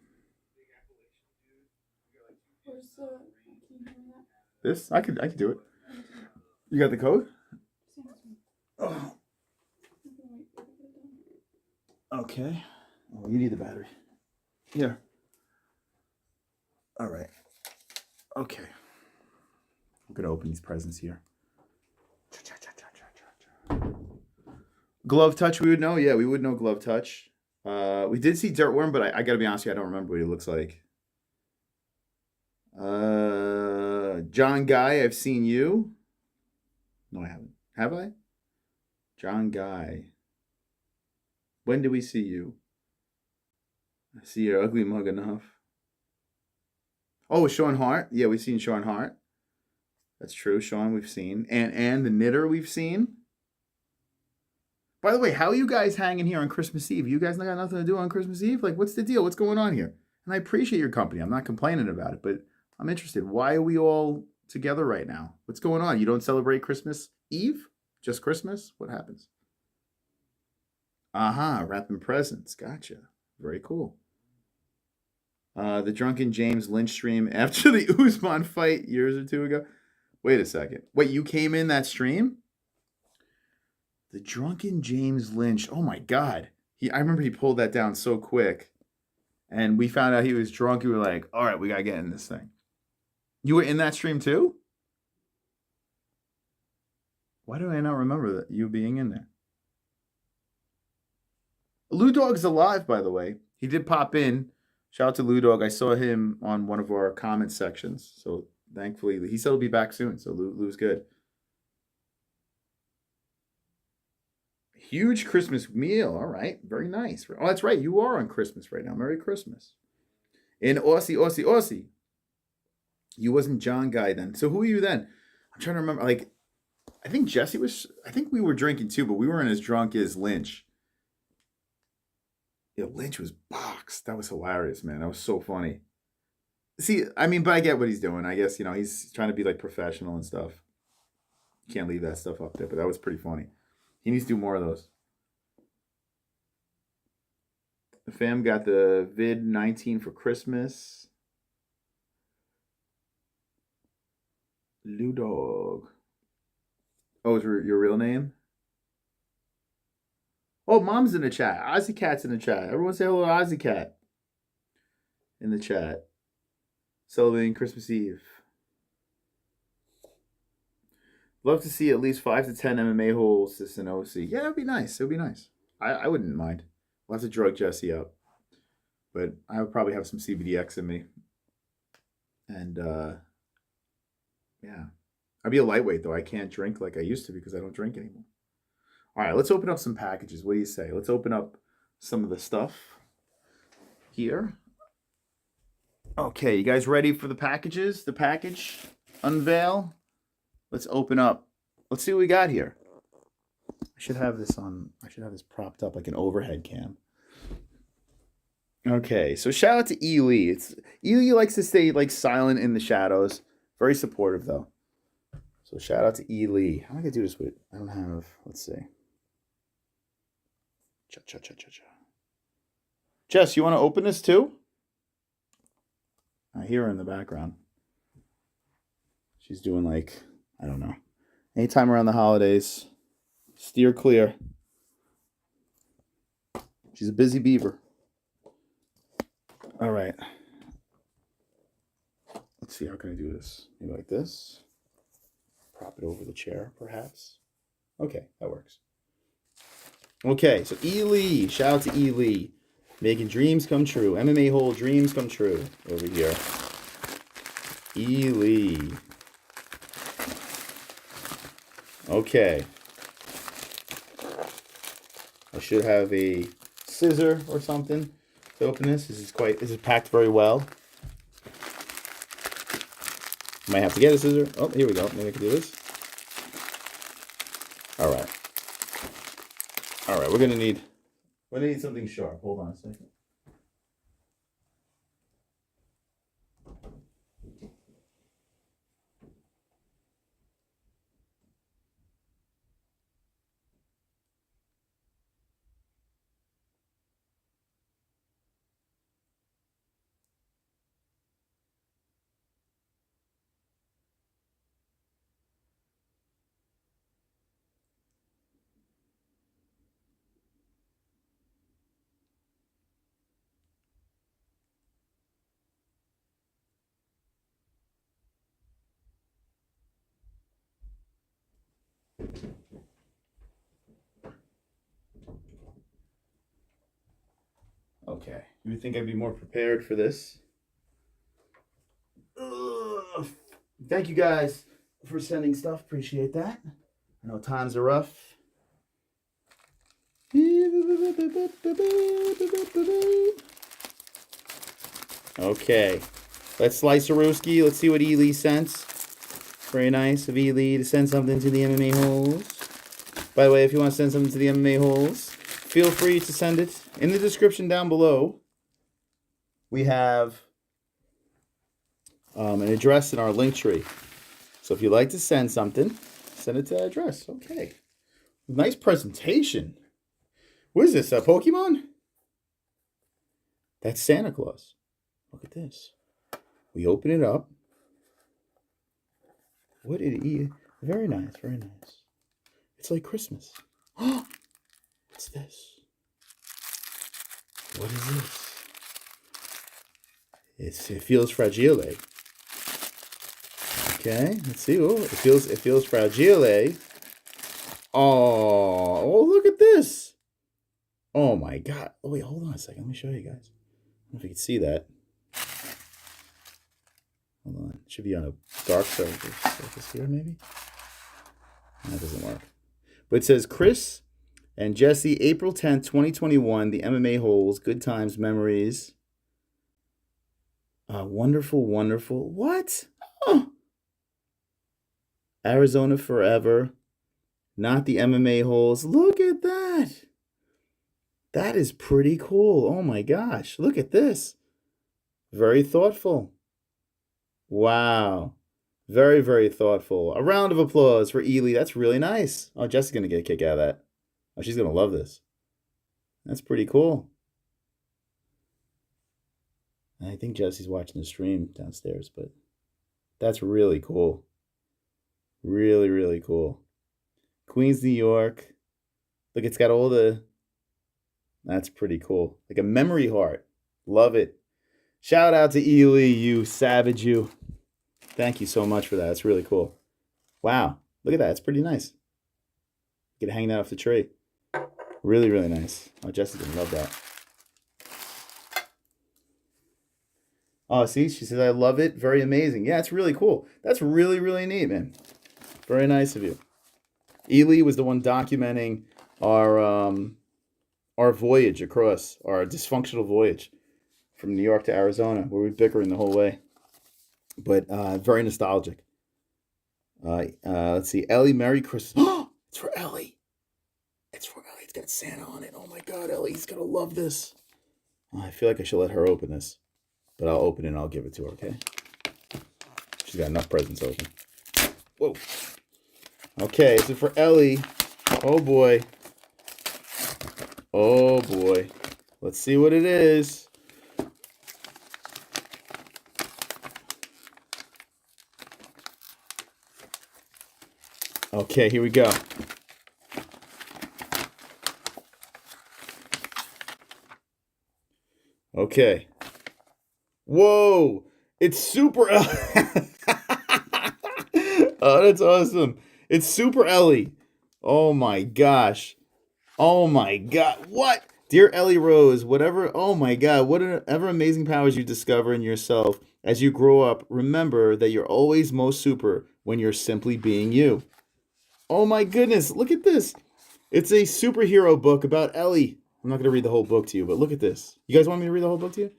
Where's the, can you hear me that? This? I could do it. You got the code? Oh. Okay. Oh, you need the battery. Here. All right. Okay. I'm gonna open these presents here. Glove touch, we would know. Yeah, we would know glove touch. We did see Dirtworm, but I gotta be honest with you, I don't remember what he looks like. John Guy, I've seen you. No, I haven't. Have I? John Guy. When did we see you? I see your ugly mug enough. Oh, Sean Hart. Yeah, we've seen Sean Hart. That's true. Sean, we've seen. And the Knitter, we've seen. By the way, how are you guys hanging here on Christmas Eve? You guys got nothing to do on Christmas Eve? Like, what's the deal? What's going on here? And I appreciate your company. I'm not complaining about it, but I'm interested. Why are we all together right now? What's going on? You don't celebrate Christmas Eve? Just Christmas? What happens? Aha, wrapping presents. Gotcha. Very cool. The Drunken James Lynch stream after the Usman fight years or 2 ago. Wait a second. Wait, you came in that stream? The Drunken James Lynch. Oh my God. I remember he pulled that down so quick. And we found out he was drunk. We were like, all right, we got to get in this thing. You were in that stream too? Why do I not remember that you being in there? Lou Dog's alive, by the way. He did pop in. Shout out to Lou Dog. I saw him on one of our comment sections. So thankfully, he said he'll be back soon. So Lou's good. Huge Christmas meal. All right. Very nice. Oh, that's right. You are on Christmas right now. Merry Christmas. In Aussie. You wasn't John Guy then. So who are you then? I'm trying to remember. Like, I think Jesse was. I think we were drinking too, but we weren't as drunk as Lynch. Yeah, Lynch was boxed. That was hilarious, man. That was so funny. See, I mean, but I get what he's doing. I guess, he's trying to be like professional and stuff. You can't leave that stuff up there, but that was pretty funny. He needs to do more of those. The fam got the vid 19 for Christmas. Lou Dog. Oh, is your real name? Oh, Mom's in the chat. Ozzy Cat's in the chat. Everyone say hello to Ozzy Cat in the chat. Celebrating Christmas Eve. Love to see at least 5 to 10 MMA holes this in OC. Yeah, it'd be nice. It'd be nice. I wouldn't mind. We'll have to drug Jesse up. But I would probably have some CBDX in me. And yeah. I'd be a lightweight though. I can't drink like I used to because I don't drink anymore. All right, let's open up some packages. What do you say? Let's open up some of the stuff here. Okay, you guys ready for the packages? The package unveil? Let's open up. Let's see what we got here. I should have this propped up like an overhead cam. Okay, so shout out to ELLIE. ELLIE likes to stay like silent in the shadows. Very supportive though. So shout out to ELLIE. How am I gonna do this with? I don't have. Let's see. Jess, you want to open this too? I hear her in the background. She's doing like, I don't know. Anytime around the holidays, steer clear. She's a busy beaver. All right. Let's see, how can I do this? Maybe like this. Prop it over the chair, perhaps. Okay, that works. Okay, so ELLIE. Shout out to ELLIE. Making dreams come true. MMA hole dreams come true over here. ELLIE. Okay. I should have a scissor or something to open this. This is packed very well. Might have to get a scissor. Oh, here we go. Maybe I can do this. All right. All right, we're gonna need something sharp. Hold on a second. Okay, you would think I'd be more prepared for this. Ugh. Thank you guys for sending stuff. Appreciate that. I know times are rough. Okay, let's slice a Rousky. Let's see what ELLIE sent. Very nice of ELLIE to send something to the MMA holes. By the way, if you want to send something to the MMA holes, feel free to send it. In the description down below, we have an address in our link tree. So if you'd like to send something, send it to that address. Okay. Nice presentation. What is this, a Pokemon? That's Santa Claus. Look at this. We open it up. What did it eat? Very nice, very nice. It's like Christmas. What's this? What is this? It feels fragile. Okay, let's see. Oh, it feels fragile. Oh, look at this. Oh my God. Oh wait, hold on a second. Let me show you guys. I don't know if you can see that. Hold on. It should be on a dark surface here, maybe. That doesn't work. But it says CRIS and Jesse, April 10th, 2021, the MMA holes, good times, memories. Wonderful, wonderful. What? Oh. Arizona forever. Not the MMA holes. Look at that. That is pretty cool. Oh my gosh. Look at this. Very thoughtful. Wow. Very, very thoughtful. A round of applause for ELLIE. That's really nice. Oh, Jess is going to get a kick out of that. Oh, she's going to love this. That's pretty cool. I think Jesse's watching the stream downstairs, but that's really cool. Really, really cool. Queens, New York. Look, it's got all the... That's pretty cool. Like a memory heart. Love it. Shout out to ELLIE, you savage, you. Thank you so much for that. It's really cool. Wow. Look at that. It's pretty nice. You can hang that off the tree. Really, really nice. Oh, Jessica love that. Oh, see, she says, I love it. Very amazing. Yeah, it's really cool. That's really, really neat, man. Very nice of you. ELLIE was the one documenting our voyage across, our dysfunctional voyage from New York to Arizona, where we were bickering the whole way. But very nostalgic. Let's see. Ellie, Merry Christmas. Oh, it's for Ellie. It's for Ellie. It's got Santa on it. Oh my God, Ellie's going to love this. Oh, I feel like I should let her open this. But I'll open it and I'll give it to her, okay? She's got enough presents open. Whoa. Okay, this is for Ellie. Oh boy. Oh boy. Let's see what it is. Okay, here we go. Okay. Whoa! It's Super Ellie. Oh, that's awesome. It's Super Ellie. Oh my gosh. Oh my God. What? Dear Ellie Rose, whatever. Oh my God. Whatever amazing powers you discover in yourself as you grow up, remember that you're always most super when you're simply being you. Oh my goodness. Look at this. It's a superhero book about Ellie. I'm not going to read the whole book to you, but look at this. You guys want me to read the whole book to you?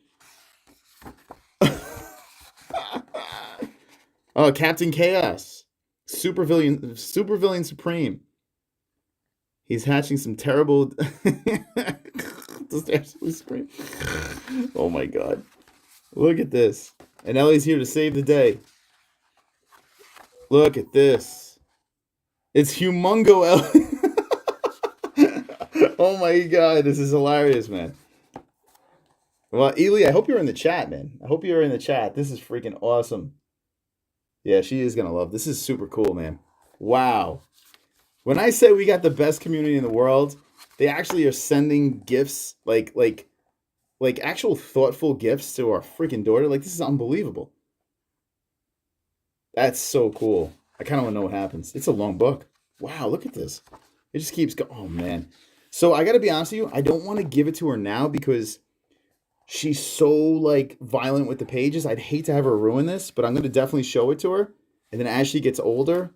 Oh, Captain Chaos. Supervillain Supreme. He's hatching some terrible... Just absolutely scream. Oh my God. Look at this. And Ellie's here to save the day. Look at this. It's Humongo Ellie. Oh my God, this is hilarious, man. Well, ELLIE, I hope you're in the chat, man. I hope you're in the chat. This is freaking awesome. Yeah, she is going to love. This is super cool, man. Wow. When I say we got the best community in the world, they actually are sending gifts, like actual thoughtful gifts to our freaking daughter. Like, this is unbelievable. That's so cool. I kind of want to know what happens. It's a long book. Wow, look at this. It just keeps going. Oh, man. So I got to be honest with you. I don't want to give it to her now because she's so, like, violent with the pages. I'd hate to have her ruin this, but I'm going to definitely show it to her. And then as she gets older,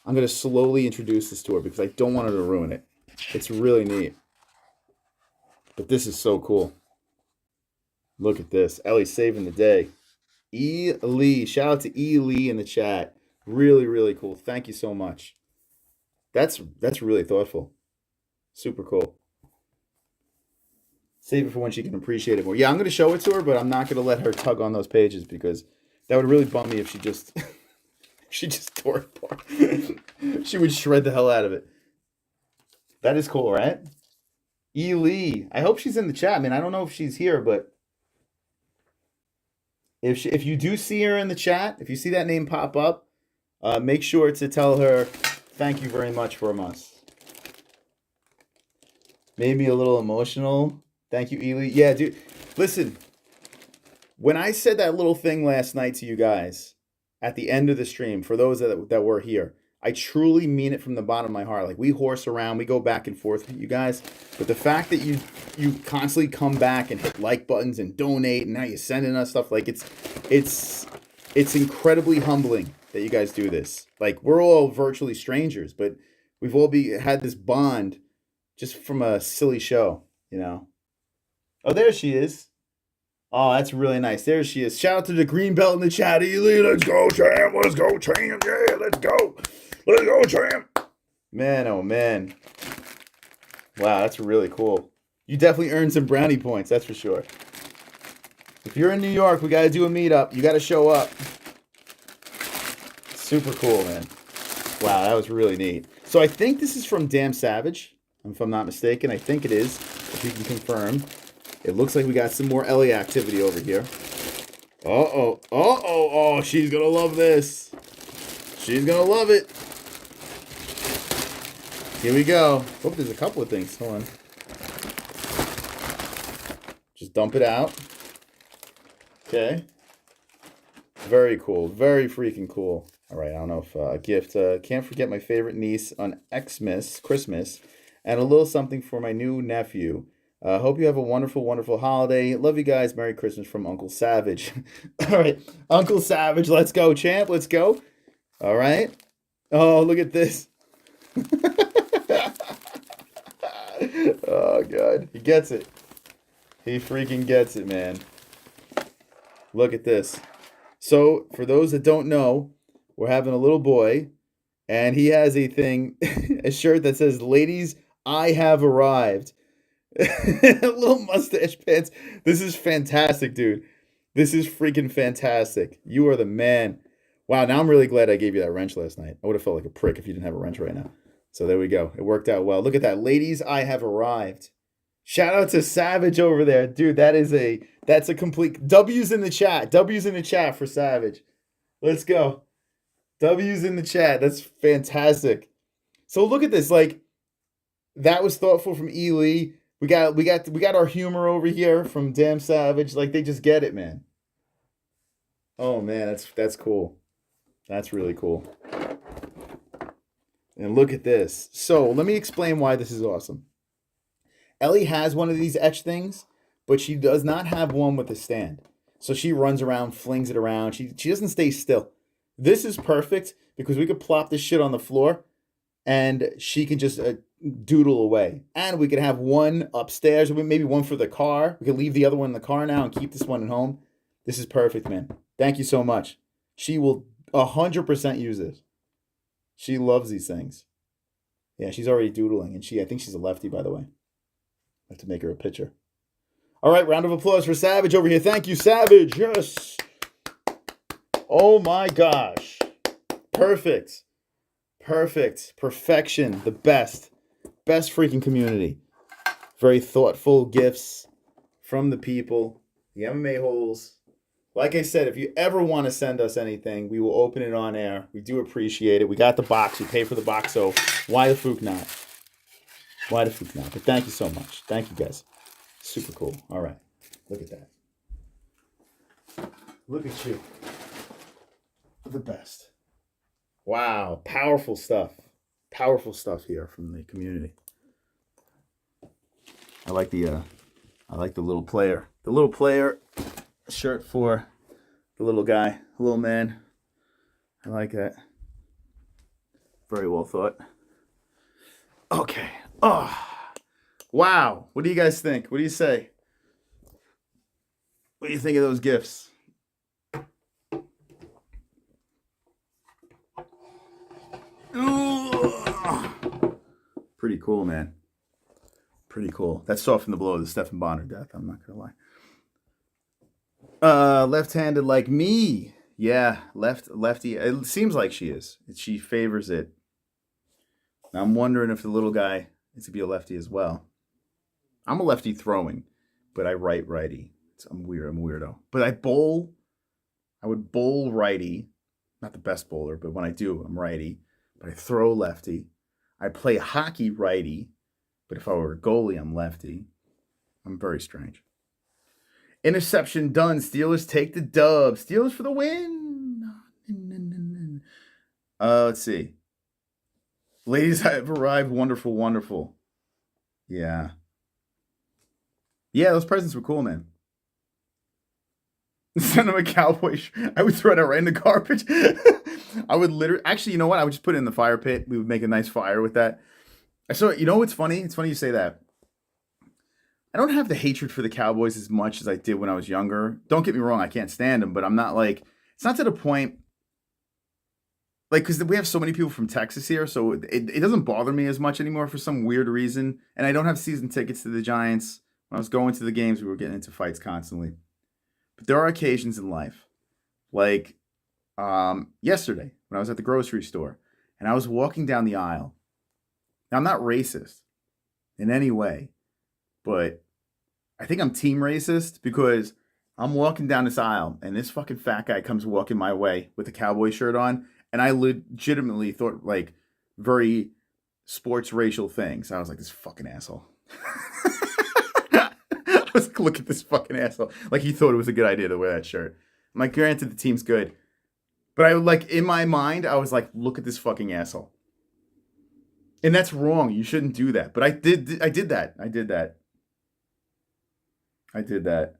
I'm going to slowly introduce this to her because I don't want her to ruin it. It's really neat. But this is so cool. Look at this. Ellie's saving the day. ELLIE. Shout out to ELLIE in the chat. Really, really cool. Thank you so much. That's really thoughtful. Super cool. Save it for when she can appreciate it more. Yeah, I'm going to show it to her, but I'm not going to let her tug on those pages because that would really bum me if she just tore it apart. She would shred the hell out of it. That is cool, right? ELLIE. I hope she's in the chat, man. I don't know if she's here, but if you do see her in the chat, if you see that name pop up, make sure to tell her thank you very much from us. Made me a little emotional. Thank you, ELLIE. Yeah, dude. Listen, when I said that little thing last night to you guys at the end of the stream, for those that were here, I truly mean it from the bottom of my heart. Like, we horse around, we go back and forth with you guys, but the fact that you constantly come back and hit like buttons and donate, and now you're sending us stuff, like, it's incredibly humbling that you guys do this. Like, we're all virtually strangers, but we've all had this bond just from a silly show, you know. Oh, there she is. Oh, that's really nice. There she is. Shout out to the green belt in the chat. ELLIE, let's go, champ. Let's go, champ. Yeah, let's go. Let's go, champ. Man, oh, man. Wow, that's really cool. You definitely earned some brownie points, that's for sure. If you're in New York, we got to do a meetup. You got to show up. Super cool, man. Wow, that was really neat. So I think this is from Damn Savage, if I'm not mistaken. I think it is, if you can confirm. It looks like we got some more Ellie activity over here. Uh-oh. Uh-oh. Oh, she's going to love this. She's going to love it. Here we go. Oh, there's a couple of things. Hold on. Just dump it out. Okay. Very cool. Very freaking cool. All right, I don't know if a gift. Can't forget my favorite niece on Xmas, Christmas, and a little something for my new nephew. Hope you have a wonderful, wonderful holiday. Love you guys. Merry Christmas from Uncle Savage. All right, Uncle Savage, let's go, champ. Let's go. All right. Oh, look at this. Oh, God. He gets it. He freaking gets it, man. Look at this. So, for those that don't know, we're having a little boy, and he has a thing, a shirt that says, "Ladies, I have arrived." Little mustache pants. This is fantastic, dude. This is freaking fantastic. You are the man. Wow, now I'm really glad I gave you that wrench last night. I would have felt like a prick if you didn't have a wrench right now. So there we go. It worked out well. Look at that. "Ladies, I have arrived." Shout out to Savage over there. Dude, that's a complete W's in the chat. W's in the chat for Savage. Let's go. W's in the chat. That's fantastic. So look at this. Like, that was thoughtful from ELLIE. We got our humor over here from Damn Savage. Like, they just get it, man. Oh man, that's cool. That's really cool. And look at this. So let me explain why this is awesome. Ellie has one of these etch things, but she does not have one with a stand. So she runs around, flings it around. She doesn't stay still. This is perfect because we could plop this shit on the floor and she can just doodle away. And we could have one upstairs, maybe one for the car. We could leave the other one in the car now and keep this one at home. This is perfect, man. Thank you so much. She will 100% use this. She loves these things. Yeah, she's already doodling, and I think she's a lefty, by the way. I have to make her a picture. All right, round of applause for Savage over here. Thank you, Savage. Yes. Oh my gosh. Perfect. Perfect. Perfection. The best. Best freaking community. Very thoughtful gifts from the people. The MMA-Holes. Like I said, if you ever want to send us anything, we will open it on air. We do appreciate it. We got the box. We pay for the box, so why the fook not? Why the fook not? But thank you so much. Thank you, guys. Super cool. All right. Look at that. Look at you. The best. Wow. Powerful stuff. Powerful stuff here from the community. I like the little player. The little player shirt for the little guy, the little man. I like that. Very well thought. Okay. Oh, wow. What do you guys think? What do you say? What do you think of those gifts? Ooh. Pretty cool, man. Pretty cool. That softened the blow of the Stephan Bonnar death. I'm not gonna lie. Left-handed like me. Yeah, lefty. It seems like she is. She favors it. I'm wondering if the little guy is to be a lefty as well. I'm a lefty throwing, but I write righty. I'm weird. I'm a weirdo. But I would bowl righty. Not the best bowler, but when I do, I'm righty. But I throw lefty. I play hockey righty. But if I were a goalie, I'm lefty. I'm very strange. Interception done. Steelers take the dub. Steelers for the win. Let's see. Ladies, I have arrived. Wonderful, wonderful. Yeah. Yeah, those presents were cool, man. Send them a cowboy. I would throw that right in the garbage. I would literally. Actually, you know what? I would just put it in the fire pit. We would make a nice fire with that. So, you know what's funny? It's funny you say that. I don't have the hatred for the Cowboys as much as I did when I was younger. Don't get me wrong. I can't stand them, but I'm not like. It's not to the point. Like, because we have so many people from Texas here, so it doesn't bother me as much anymore for some weird reason. And I don't have season tickets to the Giants. When I was going to the games, we were getting into fights constantly. But there are occasions in life, like yesterday when I was at the grocery store, and I was walking down the aisle. Now, I'm not racist in any way, but I think I'm team racist because I'm walking down this aisle, and this fucking fat guy comes walking my way with a cowboy shirt on. And I legitimately thought, like, very sports racial things. I was like, this fucking asshole. I was like, look at this fucking asshole. Like, he thought it was a good idea to wear that shirt. I'm like, granted, the team's good. But I like in my mind, I was like, look at this fucking asshole. And that's wrong. You shouldn't do that. But I did that. I did that.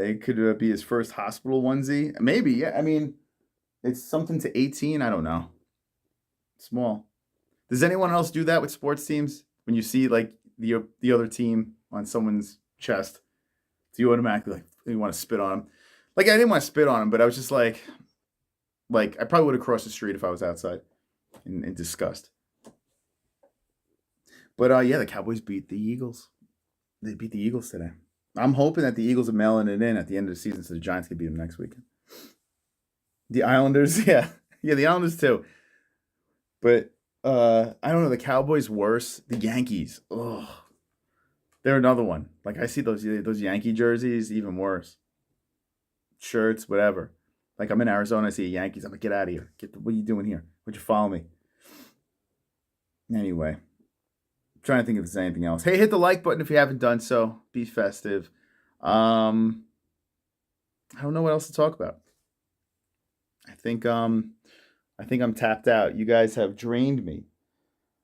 It could be his first hospital onesie. Maybe, yeah. I mean, it's something to 18. I don't know. Small. Does anyone else do that with sports teams? When you see like the other team on someone's chest, do you automatically like you want to spit on them? Like I didn't want to spit on him, but I was just like I probably would have crossed the street if I was outside in disgust. But yeah, the Cowboys beat the Eagles. They beat the Eagles today. I'm hoping that the Eagles are mailing it in at the end of the season so the Giants can beat them next weekend. The Islanders, yeah. Yeah, the Islanders too. But I don't know, the Cowboys worse. The Yankees. Oh. They're another one. Like I see those Yankee jerseys, even worse. Shirts, whatever. Like I'm in Arizona, I see a Yankees. I'm like, get out of here. What are you doing here? Would you follow me? Anyway, I'm trying to think if there's anything else. Hey, hit the like button if you haven't done so. Be festive. I don't know what else to talk about. I think I'm tapped out. You guys have drained me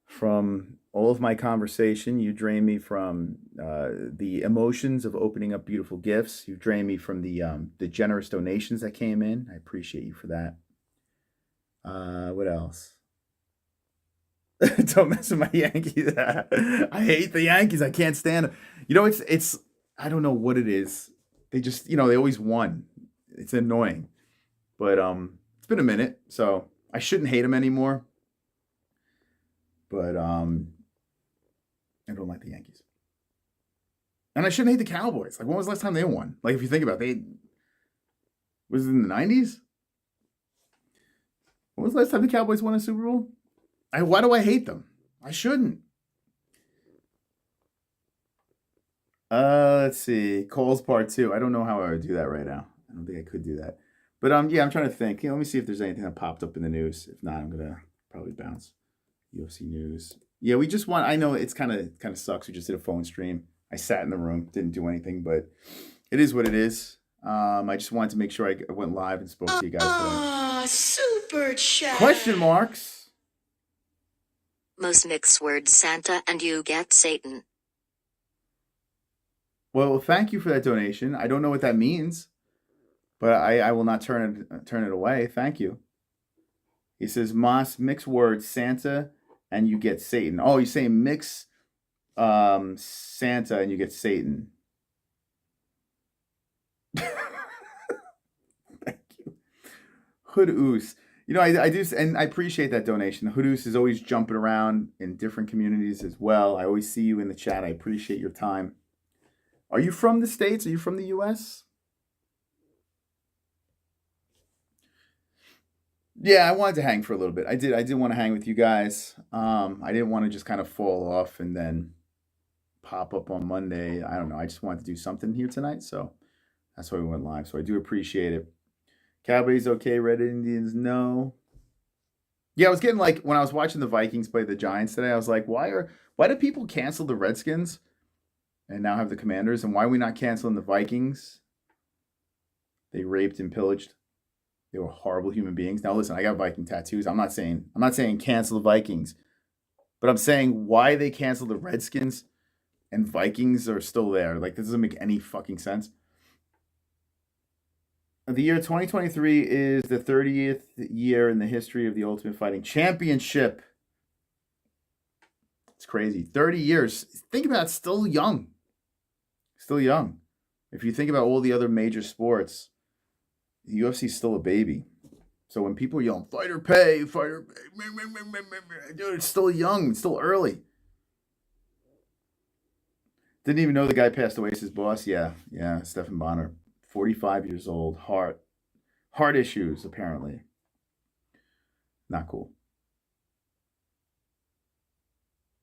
from all of my conversation. You drained me from the emotions of opening up beautiful gifts. You drained me from the generous donations that came in. I appreciate you for that. What else? Don't mess with my Yankees. I hate the Yankees. I can't stand them. You know, it's I don't know what it is. They just, they always won. It's annoying. But it's been a minute, so I shouldn't hate them anymore. But I don't like the Yankees. And I shouldn't hate the Cowboys. Like, when was the last time they won? Like, if you think about it, was it in the 90s? When was the last time the Cowboys won a Super Bowl? Why do I hate them? I shouldn't. Let's see. Cole's part 2. I don't know how I would do that right now. I don't think I could do that. But yeah, I'm trying to think. Let me see if there's anything that popped up in the news. If not, I'm gonna probably bounce. UFC news. Yeah, we just want. I know it's kind of sucks. We just did a phone stream. I sat in the room, didn't do anything, but it is what it is. I just wanted to make sure I went live and spoke to you guys. Super chat. Question marks. Most mixed words Santa and you get Satan. Well, thank you for that donation. I don't know what that means, but I will not turn it away. Thank you. He says, Moss, mix words Santa and you get Satan. Oh, you're saying mix Santa and you get Satan. Thank you. Hood Oos. I do, and I appreciate that donation. Hood Oos is always jumping around in different communities as well. I always see you in the chat. I appreciate your time. Are you from the States? Are you from the U.S.? Yeah, I wanted to hang for a little bit. I did want to hang with you guys. I didn't want to just kind of fall off and then pop up on Monday. I don't know. I just wanted to do something here tonight, so that's why we went live. So I do appreciate it. Cowboys okay, Red Indians no. Yeah, I was getting like when I was watching the Vikings play the Giants today, I was like, why do people cancel the Redskins and now have the Commanders, and why are we not canceling the Vikings? They raped and pillaged. They were horrible human beings. Now listen, I got Viking tattoos. I'm not saying cancel the Vikings. But I'm saying why they canceled the Redskins and Vikings are still there. Like, this doesn't make any fucking sense. The year 2023 is the 30th year in the history of the Ultimate Fighting Championship. It's crazy. 30 years. Think about it, still young. Still young. If you think about all the other major sports, the UFC is still a baby. So when people are yelling, fighter pay, dude, it's still young. It's still early. Didn't even know the guy passed away as his boss. Yeah, Stephan Bonnar. 45 years old. Heart issues, apparently. Not cool.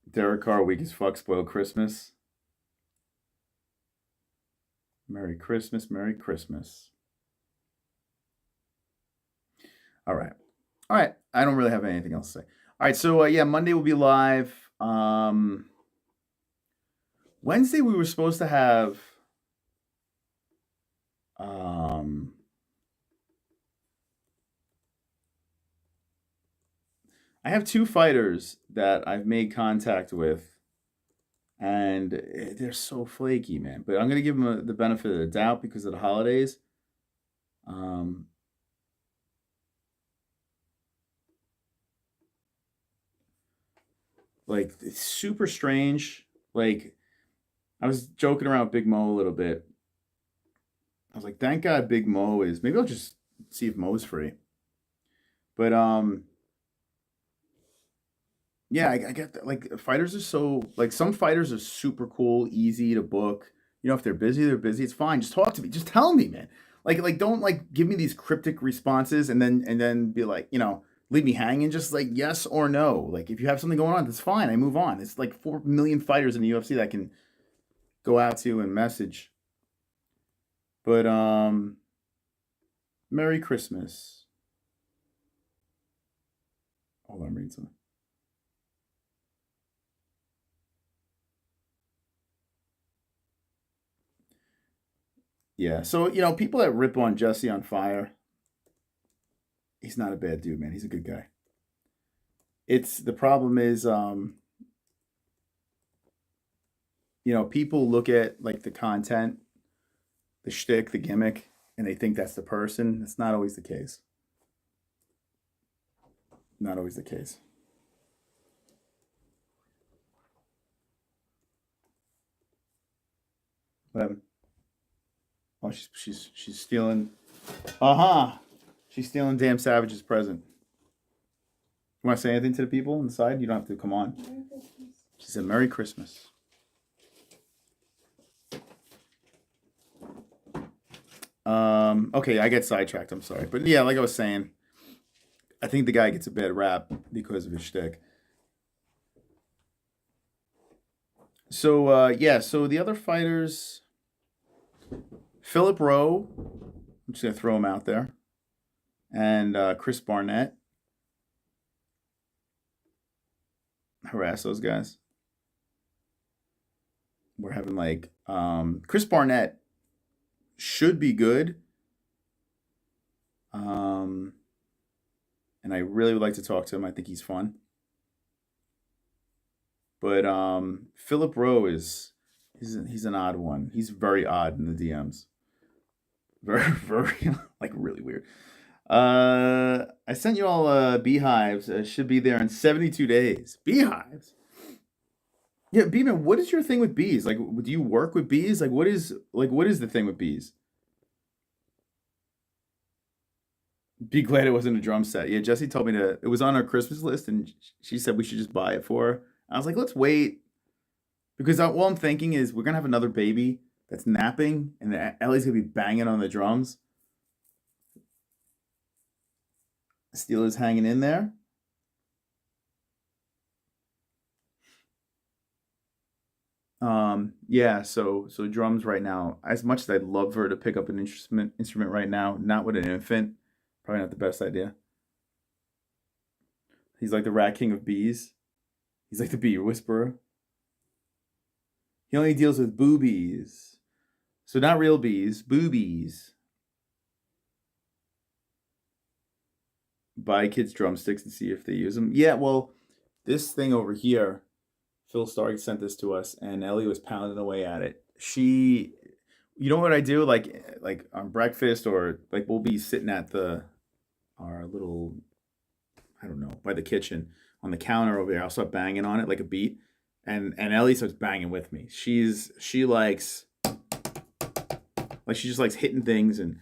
Derek Carr, weak as fuck, spoiled Christmas. Merry Christmas, Merry Christmas. All right. I don't really have anything else to say. All right, so yeah, Monday will be live. Wednesday we were supposed to have I have two fighters that I've made contact with, and they're so flaky, man. But I'm gonna give them the benefit of the doubt because of the holidays. Like it's super strange. Like I was joking around with Big Mo a little bit. I was like, thank God Big Mo is. Maybe I'll just see if Mo's free. But yeah, I get that. Like fighters are so like some fighters are super cool, easy to book. You know, if they're busy, they're busy. It's fine. Just talk to me. Just tell me, man. Like don't like give me these cryptic responses and then be like, you know, leave me hanging. Just like yes or no. Like if you have something going on, that's fine. I move on. It's like 4 million fighters in the UFC that I can go out to and message. But Merry Christmas. Hold on, I'm reading something. Yeah, so you know, people that rip on Jesse on fire, he's not a bad dude, man. He's a good guy. It's the problem is, you know, people look at like the content, the shtick, the gimmick, and they think that's the person. It's not always the case. Not always the case. What happened? Oh, she's stealing. Uh-huh. She's stealing damn Savage's present. You want to say anything to the people inside? You don't have to. Come on. Merry Christmas. She said, Merry Christmas. Okay, I get sidetracked. I'm sorry. But yeah, like I was saying, I think the guy gets a bad rap because of his shtick. So, yeah, so the other fighters, Philip Rowe, I'm just going to throw him out there, and Chris Barnett. Harass those guys. We're having like Chris Barnett should be good. And I really would like to talk to him. I think he's fun. But Philip Rowe he's an odd one. He's very odd in the DMs. Very very like really weird. I sent you all beehives. Should be there in 72 days. Beehives. Yeah, Beeman, what is your thing with bees? Like, do you work with bees? Like, what is the thing with bees? Be glad it wasn't a drum set. Yeah, Jesse told me it was on our Christmas list, and she said we should just buy it for her. I was like, let's wait. Because all I'm thinking is we're going to have another baby that's napping, and Ellie's going to be banging on the drums. Steelers hanging in there. Yeah, so drums right now. As much as I'd love her to pick up an instrument right now, not with an infant, probably not the best idea. He's like the rat king of bees. He's like the bee whisperer. He only deals with boobies. So not real bees, boobies. Buy kids drumsticks and see if they use them. Yeah, well, this thing over here, Phil Stark sent this to us, and Ellie was pounding away at it. You know what I do? Like on breakfast, or like we'll be sitting at our little, I don't know, by the kitchen on the counter over there. I'll start banging on it like a beat, and Ellie starts banging with me. She likes, like she just likes hitting things and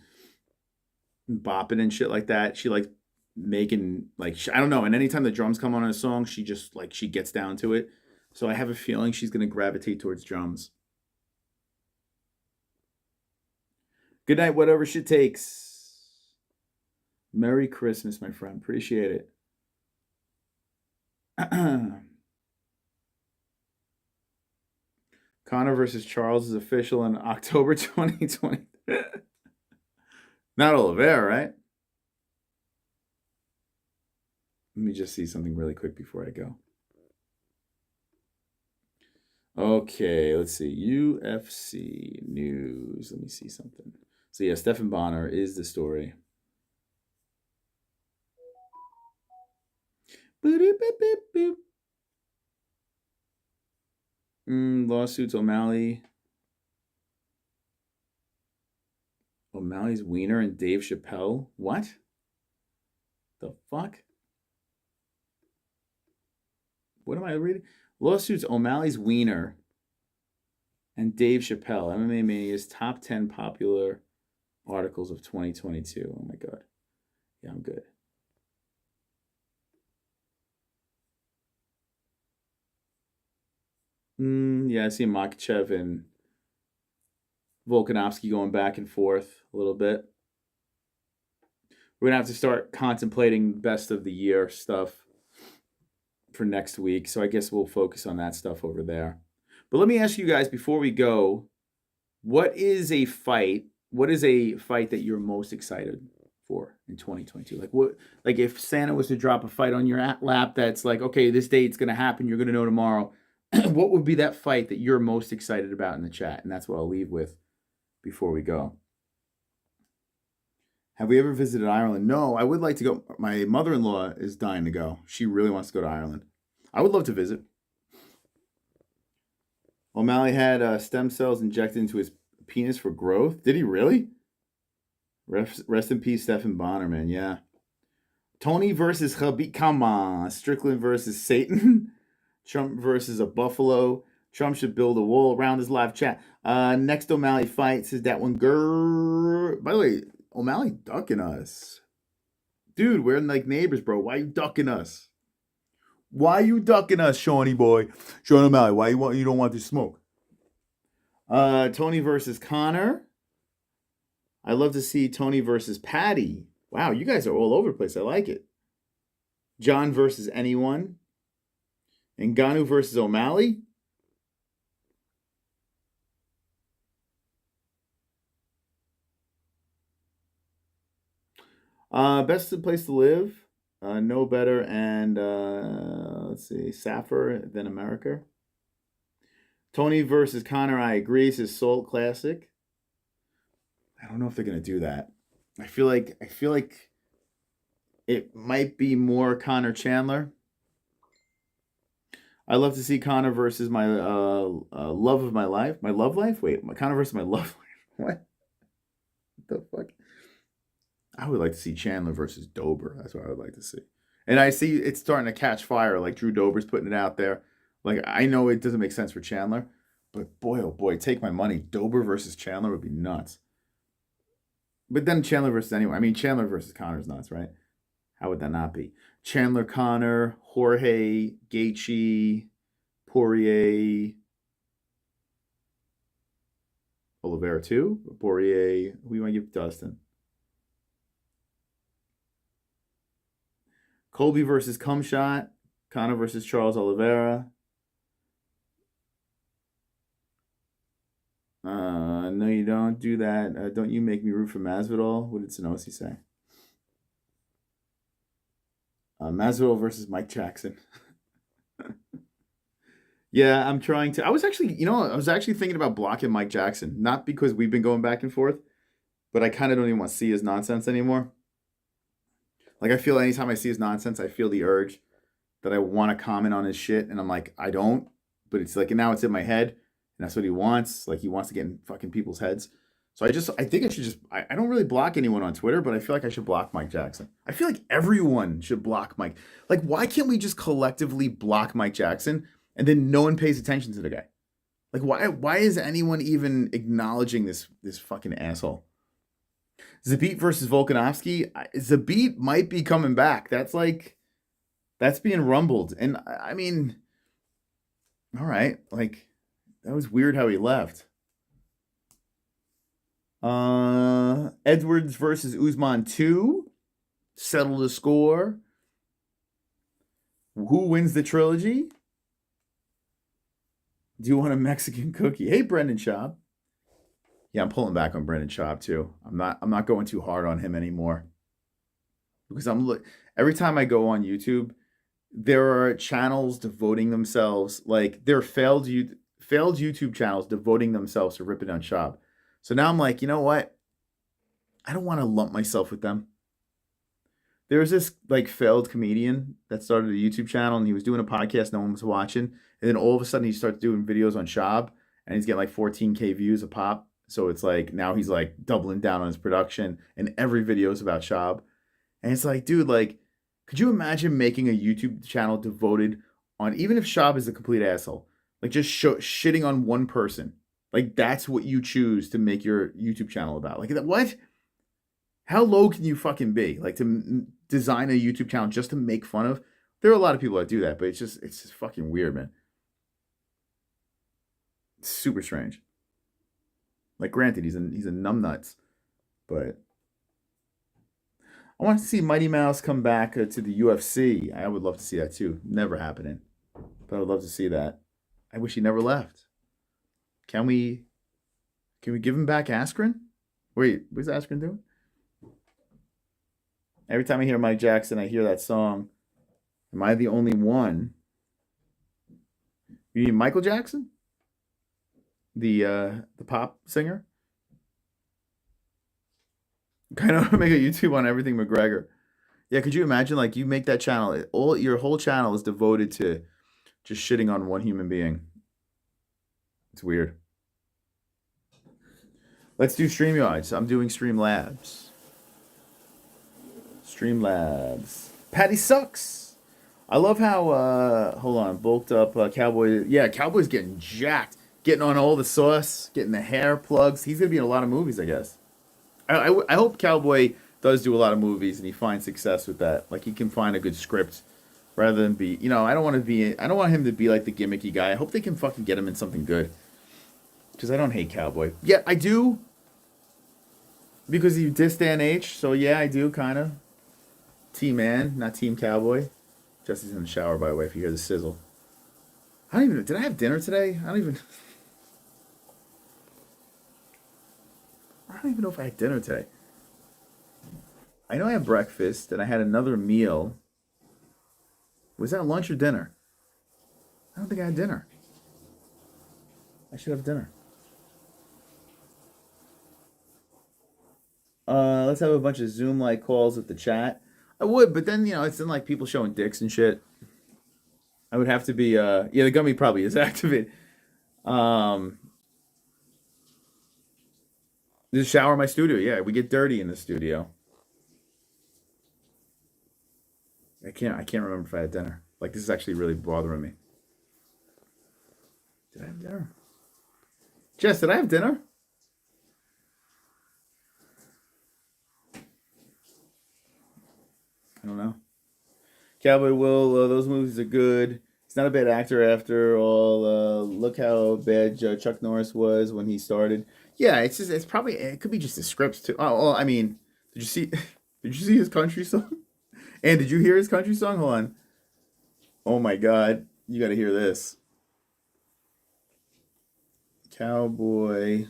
bopping and shit like that. She likes making like I don't know. And anytime the drums come on in a song, she just like she gets down to it. So I have a feeling she's gonna gravitate towards drums. Good night, whatever shit takes. Merry Christmas, my friend. Appreciate it. Conor versus Charles is official in October 2020. Not Oliveira, right? Let me just see something really quick before I go. Okay, let's see. UFC news. Let me see something. So yeah, Stephan Bonnar is the story. Boop. Lawsuits, O'Malley's Wiener and Dave Chappelle. What? The fuck? What am I reading? Lawsuits, O'Malley's Wiener and Dave Chappelle. MMA Mania's top 10 popular articles of 2022. Oh my God. Yeah, I'm good. Yeah, I see Makachev and Volkanovski going back and forth a little bit. We're going to have to start contemplating best of the year stuff for next week. So I guess we'll focus on that stuff over there. But let me ask you guys before we go, what is a fight that you're most excited for in 2022? Like if Santa was to drop a fight on your lap that's like, okay, this date's going to happen, you're going to know tomorrow. What would be that fight that you're most excited about in the chat? And that's what I'll leave with before we go. Have we ever visited Ireland? No, I would like to go. My mother-in-law is dying to go. She really wants to go to Ireland. I would love to visit. O'Malley had stem cells injected into his penis for growth. Did he really? Rest in peace, Stephan Bonnar, man. Yeah. Tony versus Khabib. Come on. Strickland versus Satan. Trump versus a buffalo. Trump should build a wall around his live chat. Next O'Malley fight says that one. Grrr. By the way, O'Malley ducking us. Dude, we're like neighbors, bro. Why you ducking us? Why you ducking us, Shawnee boy? Sean O'Malley, why you don't want to smoke? Tony versus Conor. I love to see Tony versus Patty. Wow, you guys are all over the place. I like it. John versus anyone. Ngannou versus O'Malley. Best place to live. No better and let's see, Saffir than America. Tony versus Conor, I agree. It's his Salt Classic. I don't know if they're gonna do that. I feel like it might be more Conor Chandler. I love to see Conor versus my love of my life. My love life? Wait, Conor versus my love life. What the fuck? I would like to see Chandler versus Dober. That's what I would like to see. And I see it's starting to catch fire. Like Drew Dober's putting it out there. Like I know it doesn't make sense for Chandler, but boy, oh boy, take my money. Dober versus Chandler would be nuts. But then Chandler versus anyone. I mean, Chandler versus Conor's nuts, right? How would that not be? Chandler, Conor, Jorge, Gaethje, Poirier, Oliveira too. Poirier. Who you want to give Dustin? Colby versus Cumshot. Conor versus Charles Oliveira. No, you don't do that. Don't you make me root for Masvidal? What did Sanosi say? Masvidal versus Mike Jackson. Yeah, I'm trying to. I was actually thinking about blocking Mike Jackson. Not because we've been going back and forth, but I kind of don't even want to see his nonsense anymore. Like, I feel anytime I see his nonsense, I feel the urge that I want to comment on his shit. And I'm like, I don't. But it's like, now it's in my head. And that's what he wants. Like, he wants to get in fucking people's heads. So I think I should just, I don't really block anyone on Twitter, but I feel like I should block Mike Jackson. I feel like everyone should block Mike. Like, why can't we just collectively block Mike Jackson and then no one pays attention to the guy? Like, why is anyone even acknowledging this fucking asshole? Zabit versus Volkanovski. Zabit might be coming back. That's being rumbled. And I mean, all right. Like, that was weird how he left. Edwards versus Usman 2. Settle the score. Who wins the trilogy? Do you want a Mexican cookie? Hey, Brendan Schaub. Yeah, I'm pulling back on Brendan Schaub too. I'm not going too hard on him anymore. Because every time I go on YouTube, there are channels devoting themselves, like there are failed YouTube channels devoting themselves to ripping on Schaub. So now I'm like, you know what? I don't want to lump myself with them. There was this like failed comedian that started a YouTube channel and he was doing a podcast no one was watching. And then all of a sudden he starts doing videos on SCHAUB and he's getting like 14K views a pop. So it's like now he's like doubling down on his production and every video is about SCHAUB. And it's like, dude, like, could you imagine making a YouTube channel devoted on, even if SCHAUB is a complete asshole, like just shitting on one person? Like that's what you choose to make your YouTube channel about. Like what? How low can you fucking be? Like to design a YouTube channel just to make fun of? There are a lot of people that do that, but it's just fucking weird, man. It's super strange. Like granted, he's a numbnuts, but I want to see Mighty Mouse come back to the UFC. I would love to see that too. Never happening, but I would love to see that. I wish he never left. Can we give him back Askren? Wait, what's Askren doing? Every time I hear Mike Jackson, I hear that song. Am I the only one? You mean Michael Jackson? The pop singer? Kind of make a YouTube on everything McGregor. Yeah, could you imagine like you make that channel, your whole channel is devoted to just shitting on one human being. It's weird. Let's do StreamYards. I'm doing Streamlabs. Streamlabs. Patty sucks. I love how hold on, bulked up Cowboy. Yeah, Cowboy's getting jacked, getting on all the sauce, getting the hair plugs. He's gonna be in a lot of movies, I guess. I hope Cowboy does do a lot of movies and he finds success with that. Like he can find a good script rather than be, I don't want him to be like the gimmicky guy. I hope they can fucking get him in something good. Because I don't hate Cowboy. Yeah, I do. Because you diss Dan H. So yeah, I do kind of. Team Man, not Team Cowboy. Jesse's in the shower, by the way, if you hear the sizzle. I don't even know. Did I have dinner today? I don't even know if I had dinner today. I know I had breakfast and I had another meal. Was that lunch or dinner? I don't think I had dinner. I should have dinner. Let's have a bunch of Zoom-like calls with the chat. I would, but then, it's in like people showing dicks and shit. I would have to be, yeah, the gummy probably is activated. There's a shower in my studio. Yeah, we get dirty in the studio. I can't remember if I had dinner. Like, this is actually really bothering me. Did I have dinner? Jess, did I have dinner? I don't know. Cowboy Will, those movies are good. He's not a bad actor after all. Look how bad Chuck Norris was when he started. Yeah, it could be just the scripts too. Oh, I mean, did you see his country song? And did you hear his country song? Hold on. Oh my God, you got to hear this. Cowboy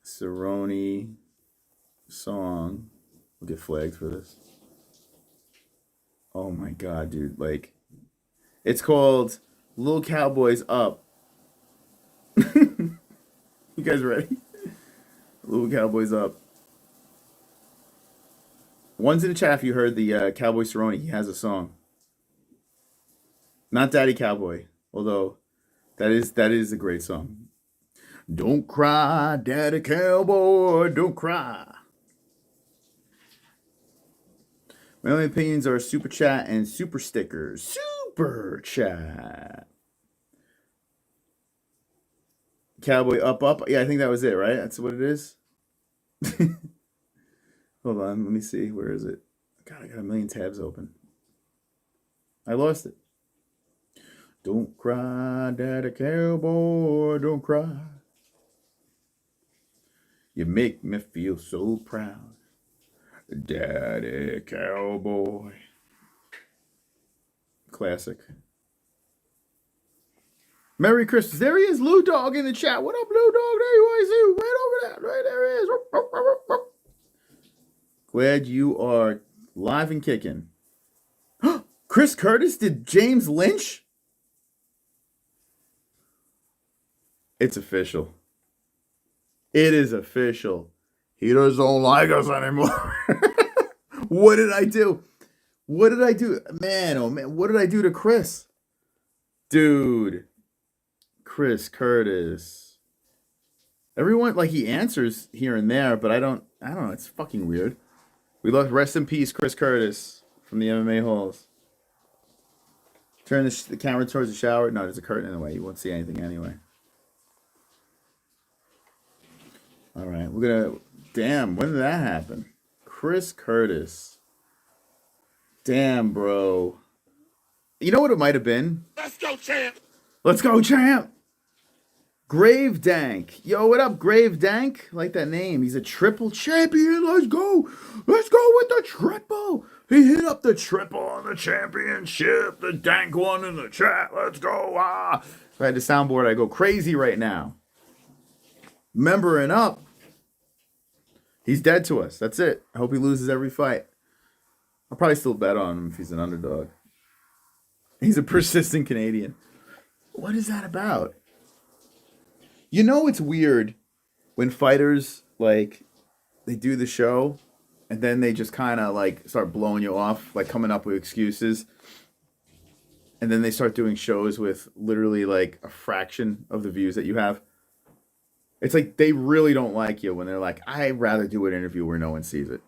Cerrone song. We'll get flagged for this. Oh my God, dude. Like, it's called Little Cowboys Up. You guys ready? Little Cowboys Up. One's in the chat if you heard the Cowboy Cerrone. He has a song. Not Daddy Cowboy, although that is a great song. Don't cry, Daddy Cowboy, don't cry. My only opinions are super chat and super stickers. Super chat. Cowboy up. Yeah, I think that was it, right? That's what it is. Hold on, let me see. Where is it? God, I got a million tabs open. I lost it. Don't cry, Daddy Cowboy, don't cry. You make me feel so proud. Daddy Cowboy. Classic. Merry Christmas. There he is, Lou Dog in the chat. What up, Lou Dog? There you are, see. Right over there. Right there he is. Glad you are live and kicking. Chris Curtis did James Lynch? It's official. It is official. He doesn't like us anymore. What did I do? What did I do? Man, oh man, what did I do to Chris? Dude. Chris Curtis. Everyone, like, he answers here and there, but I don't know. It's fucking weird. We love, rest in peace, Chris Curtis from the MMA-Holes. Turn the camera towards the shower. No, there's a curtain in the way. You won't see anything anyway. All right, we're gonna. Damn, when did that happen? Chris Curtis. Damn, bro. You know what it might have been? Let's go, champ. Let's go, champ. Grave Dank. Yo, what up, Grave Dank? I like that name. He's a triple champion. Let's go. Let's go with the triple. He hit up the triple on the championship. The Dank one in the chat. Let's go. Ah. If I had the soundboard, I go crazy right now. Membering up. He's dead to us. That's it. I hope he loses every fight. I'll probably still bet on him if he's an underdog. He's a persistent Canadian. What is that about? You know, it's weird when fighters, like, they do the show and then they just kind of, like, start blowing you off, like, coming up with excuses. And then they start doing shows with literally, like, a fraction of the views that you have. It's like they really don't like you when they're like, I'd rather do an interview where no one sees it.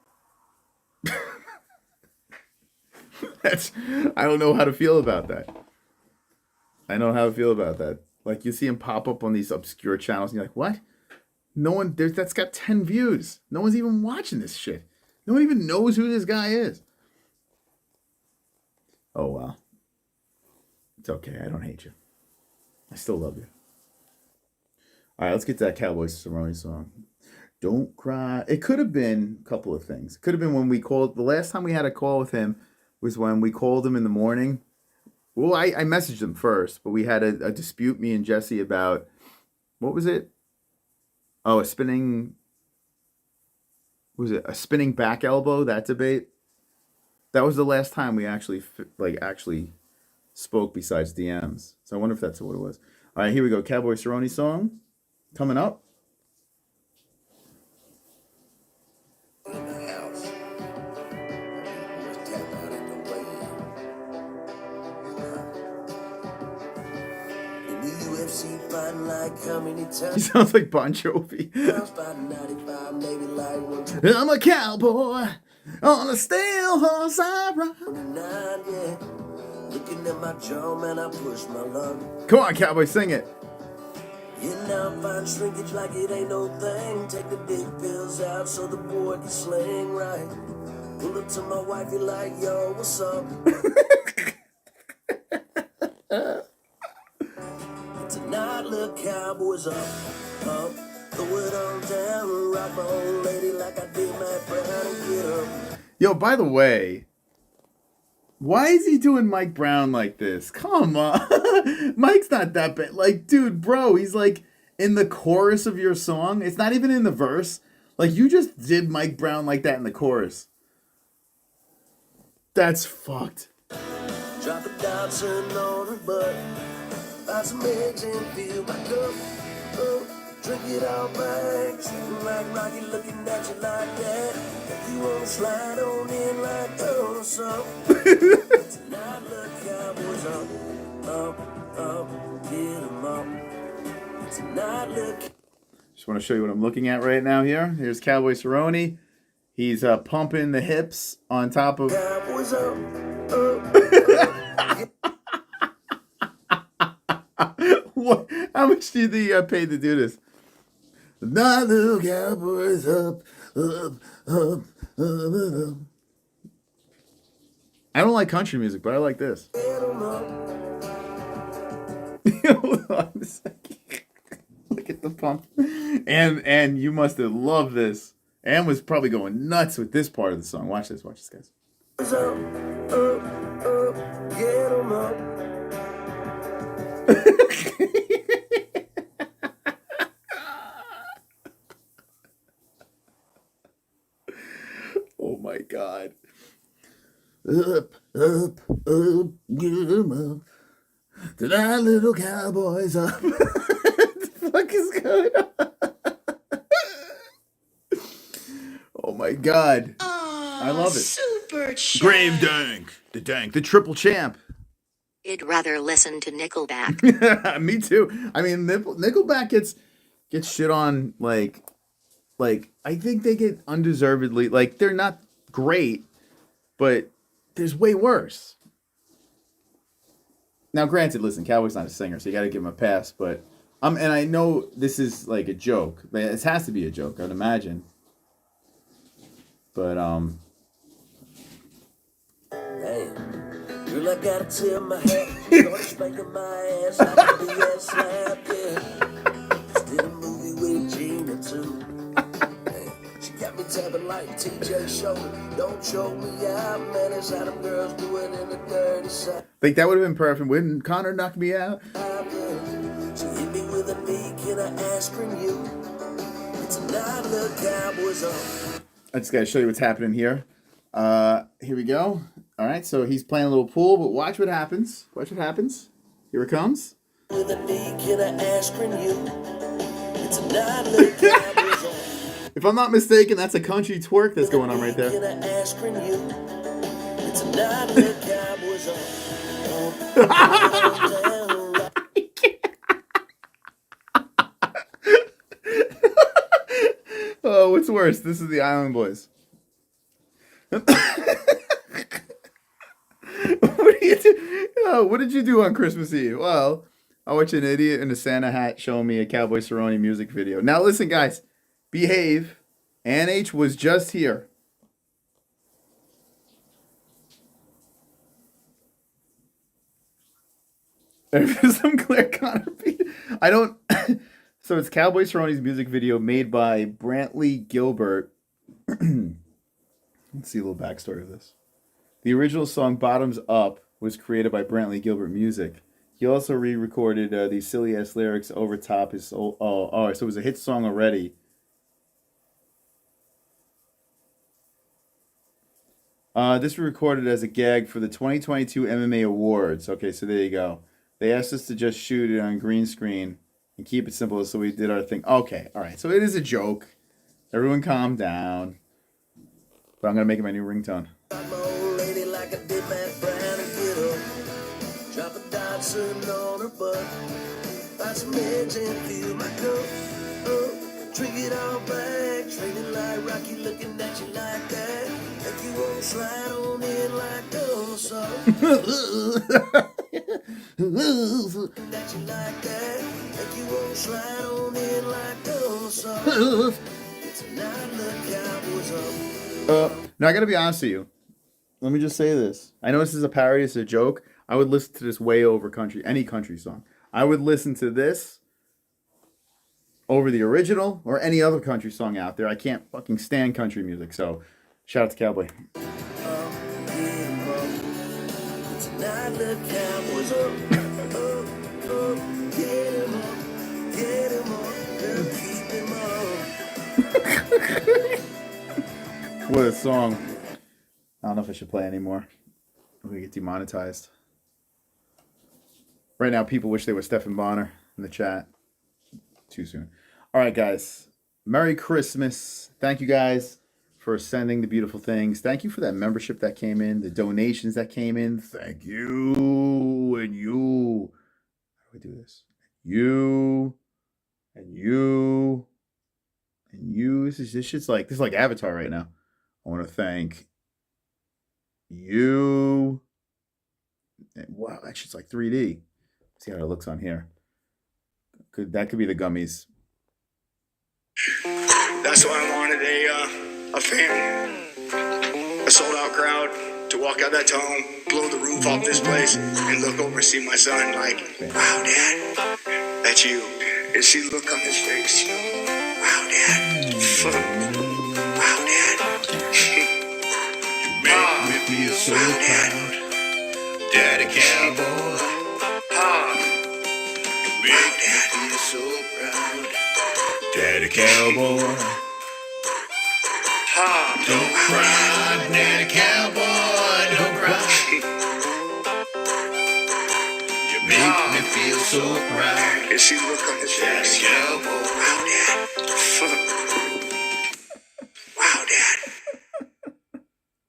I don't know how to feel about that. I know how to feel about that. Like, you see him pop up on these obscure channels, and you're like, what? No one, that's got 10 views. No one's even watching this shit. No one even knows who this guy is. Oh, well. It's okay. I don't hate you. I still love you. All right, let's get to that Cowboy Cerrone song. Don't cry. It could have been a couple of things. It could have been when we called, the last time we had a call with him was when we called him in the morning. Well, I messaged him first, but we had a dispute, me and Jesse, about, what was it? Oh, a spinning back elbow, that debate? That was the last time we actually spoke besides DMs. So I wonder if that's what it was. All right, here we go. Cowboy Cerrone song coming up. He sounds like Bon Jovi. I'm a cowboy on a steel horse I ride. Come on, cowboy, sing it. You now find shrinkage like it ain't no thing. Take the big pills out so the boy can sling right. Pull up to my wife, you like, yo, what's up? Tonight, little cowboys up. Throw it on down, rock my old lady like I did my Brown and get up. Yo, by the way, why is he doing Mike Brown like this? Come on. Mike's not that bad. Like, dude, bro, he's like in the chorus of your song. It's not even in the verse. Like, you just did Mike Brown like that in the chorus. That's fucked. Drop it down, turn on her butt. Buy some eggs and fill my cup. Oh, drink it all back. Sitting like Rocky looking at you like that. If you wanna slide on in like oh something. Tonight look cowboys up, get 'em up. Tonight look. Just want to show you what I'm looking at right now here. Here's Cowboy Cerrone. He's pumping the hips on top of. Cowboys up. What? How much do you think I paid to do this? My little cowboys up. I don't like country music, but I like this. Hold on a second. Look at the pump. And you must have loved this. And was probably going nuts with this part of the song. Watch this, guys. Get 'em up. Oh my God. Up, get 'em up. Tonight, little cowboys up. What the fuck is going on? God. I love it. Super chat. Grave Dank. The triple champ. I'd rather listen to Nickelback. Me too. I mean, Nickelback gets shit on like I think they get undeservedly, like they're not great, but there's way worse. Now, granted, listen, Cowboy's not a singer, so you got to give him a pass. But and I know this is like a joke. It has to be a joke, I'd imagine. But Hey, girl, I gotta tell my hat. Started spanking my ass like a DIAZ slap, yeah. Just did a movie with Gina too. Hey, she got me tapping like TJ shoulder. Don't choke me out, man. It's how them girls do it in the dirty side. like that would have been perfect. Wouldn't Connor knock me out? She hit me with a knee, can I ask from you? It's a night the Cowboys on. I just got to show you what's happening here. Here we go. All right, so he's playing a little pool, but watch what happens. Watch what happens. Here it comes. With a knee, can I ask from you? It's a night the Cowboys on. If I'm not mistaken, that's a country twerk that's going on right there. Can I ask from you? It's a night the Cowboys on. Oh, what's worse? This is the Island Boys. What did you do on Christmas Eve? Well, I watched an idiot in a Santa hat showing me a Cowboy Cerrone music video. Now listen, guys, behave. Ann H was just here. There's some clear Connor beat. I don't. So it's Cowboy Cerrone's music video made by Brantley Gilbert. Let's see a little backstory of this. The original song "Bottoms Up" was created by Brantley Gilbert Music. He also re-recorded these silly-ass lyrics over top his... so it was a hit song already. This was recorded as a gag for the 2022 MMA Awards. Okay, so there you go. They asked us to just shoot it on green screen and keep it simple, so we did our thing. Okay, all right. So it is a joke. Everyone calm down. But I'm going to make it my new ringtone. Like I did Matt Brown and get up. Drop a Dodson on her butt. Buy some eggs and fill my cup. Drink it all back. Trade it like Rocky, looking at you like that. Like you won't slide on in like dinosaur. That you like that. Like you won't slide on in like dinosaur. It's a night the Cowboys up. Now I got to be honest with you. Let me just say this. I know this is a parody, it's a joke. I would listen to this way over any country song. I would listen to this over the original or any other country song out there. I can't fucking stand country music. So, shout out to Cowboy. What a song. I don't know if I should play anymore. I'm going to get demonetized. Right now, people wish they were Stephan Bonnar in the chat. Too soon. All right, guys. Merry Christmas. Thank you guys for sending the beautiful things. Thank you for that membership that came in, the donations that came in. Thank you. And you. How do I do this? You. And you. And you. This shit's like, this is like Avatar right now. I want to thank you. Wow, that shit's like 3D. See how it looks on here. That could be the gummies. That's why I wanted a fan, a sold out crowd to walk out that tunnel, blow the roof off this place, and look over and see my son like, wow, Dad, that's you. And see the look on his face, you know, wow, Dad, wow, Dad. You make me feel so proud, Daddy Cowboy. You make me feel so proud, Daddy Cowboy. Don't cry, Daddy Cowboy, don't cry. You make me feel so proud. And see the look on his face, Cowboy. Wow, Dad. Wow, Dad.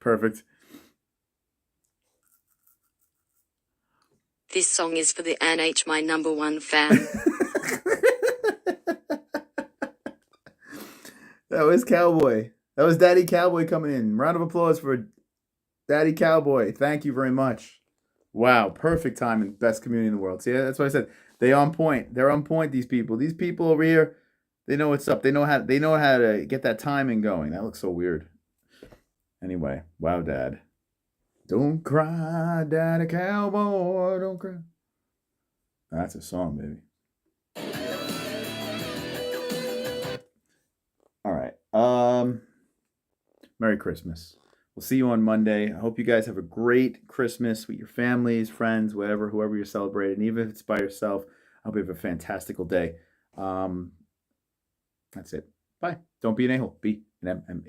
Perfect. This song is for the NH, my number one fan. That was Cowboy. That was Daddy Cowboy coming in. Round of applause for Daddy Cowboy. Thank you very much. Wow, perfect time and best community in the world. See, that's why I said they on point. They're on point. These people over here, they know what's up. They know how to get that timing going. That looks so weird. Anyway, wow, Dad. Don't cry, Daddy Cowboy. Don't cry. That's a song, baby. All right. Merry Christmas. We'll see you on Monday. I hope you guys have a great Christmas with your families, friends, whoever you're celebrating. Even if it's by yourself, I hope you have a fantastical day. That's it. Bye. Don't be an a-hole. Be an MMA.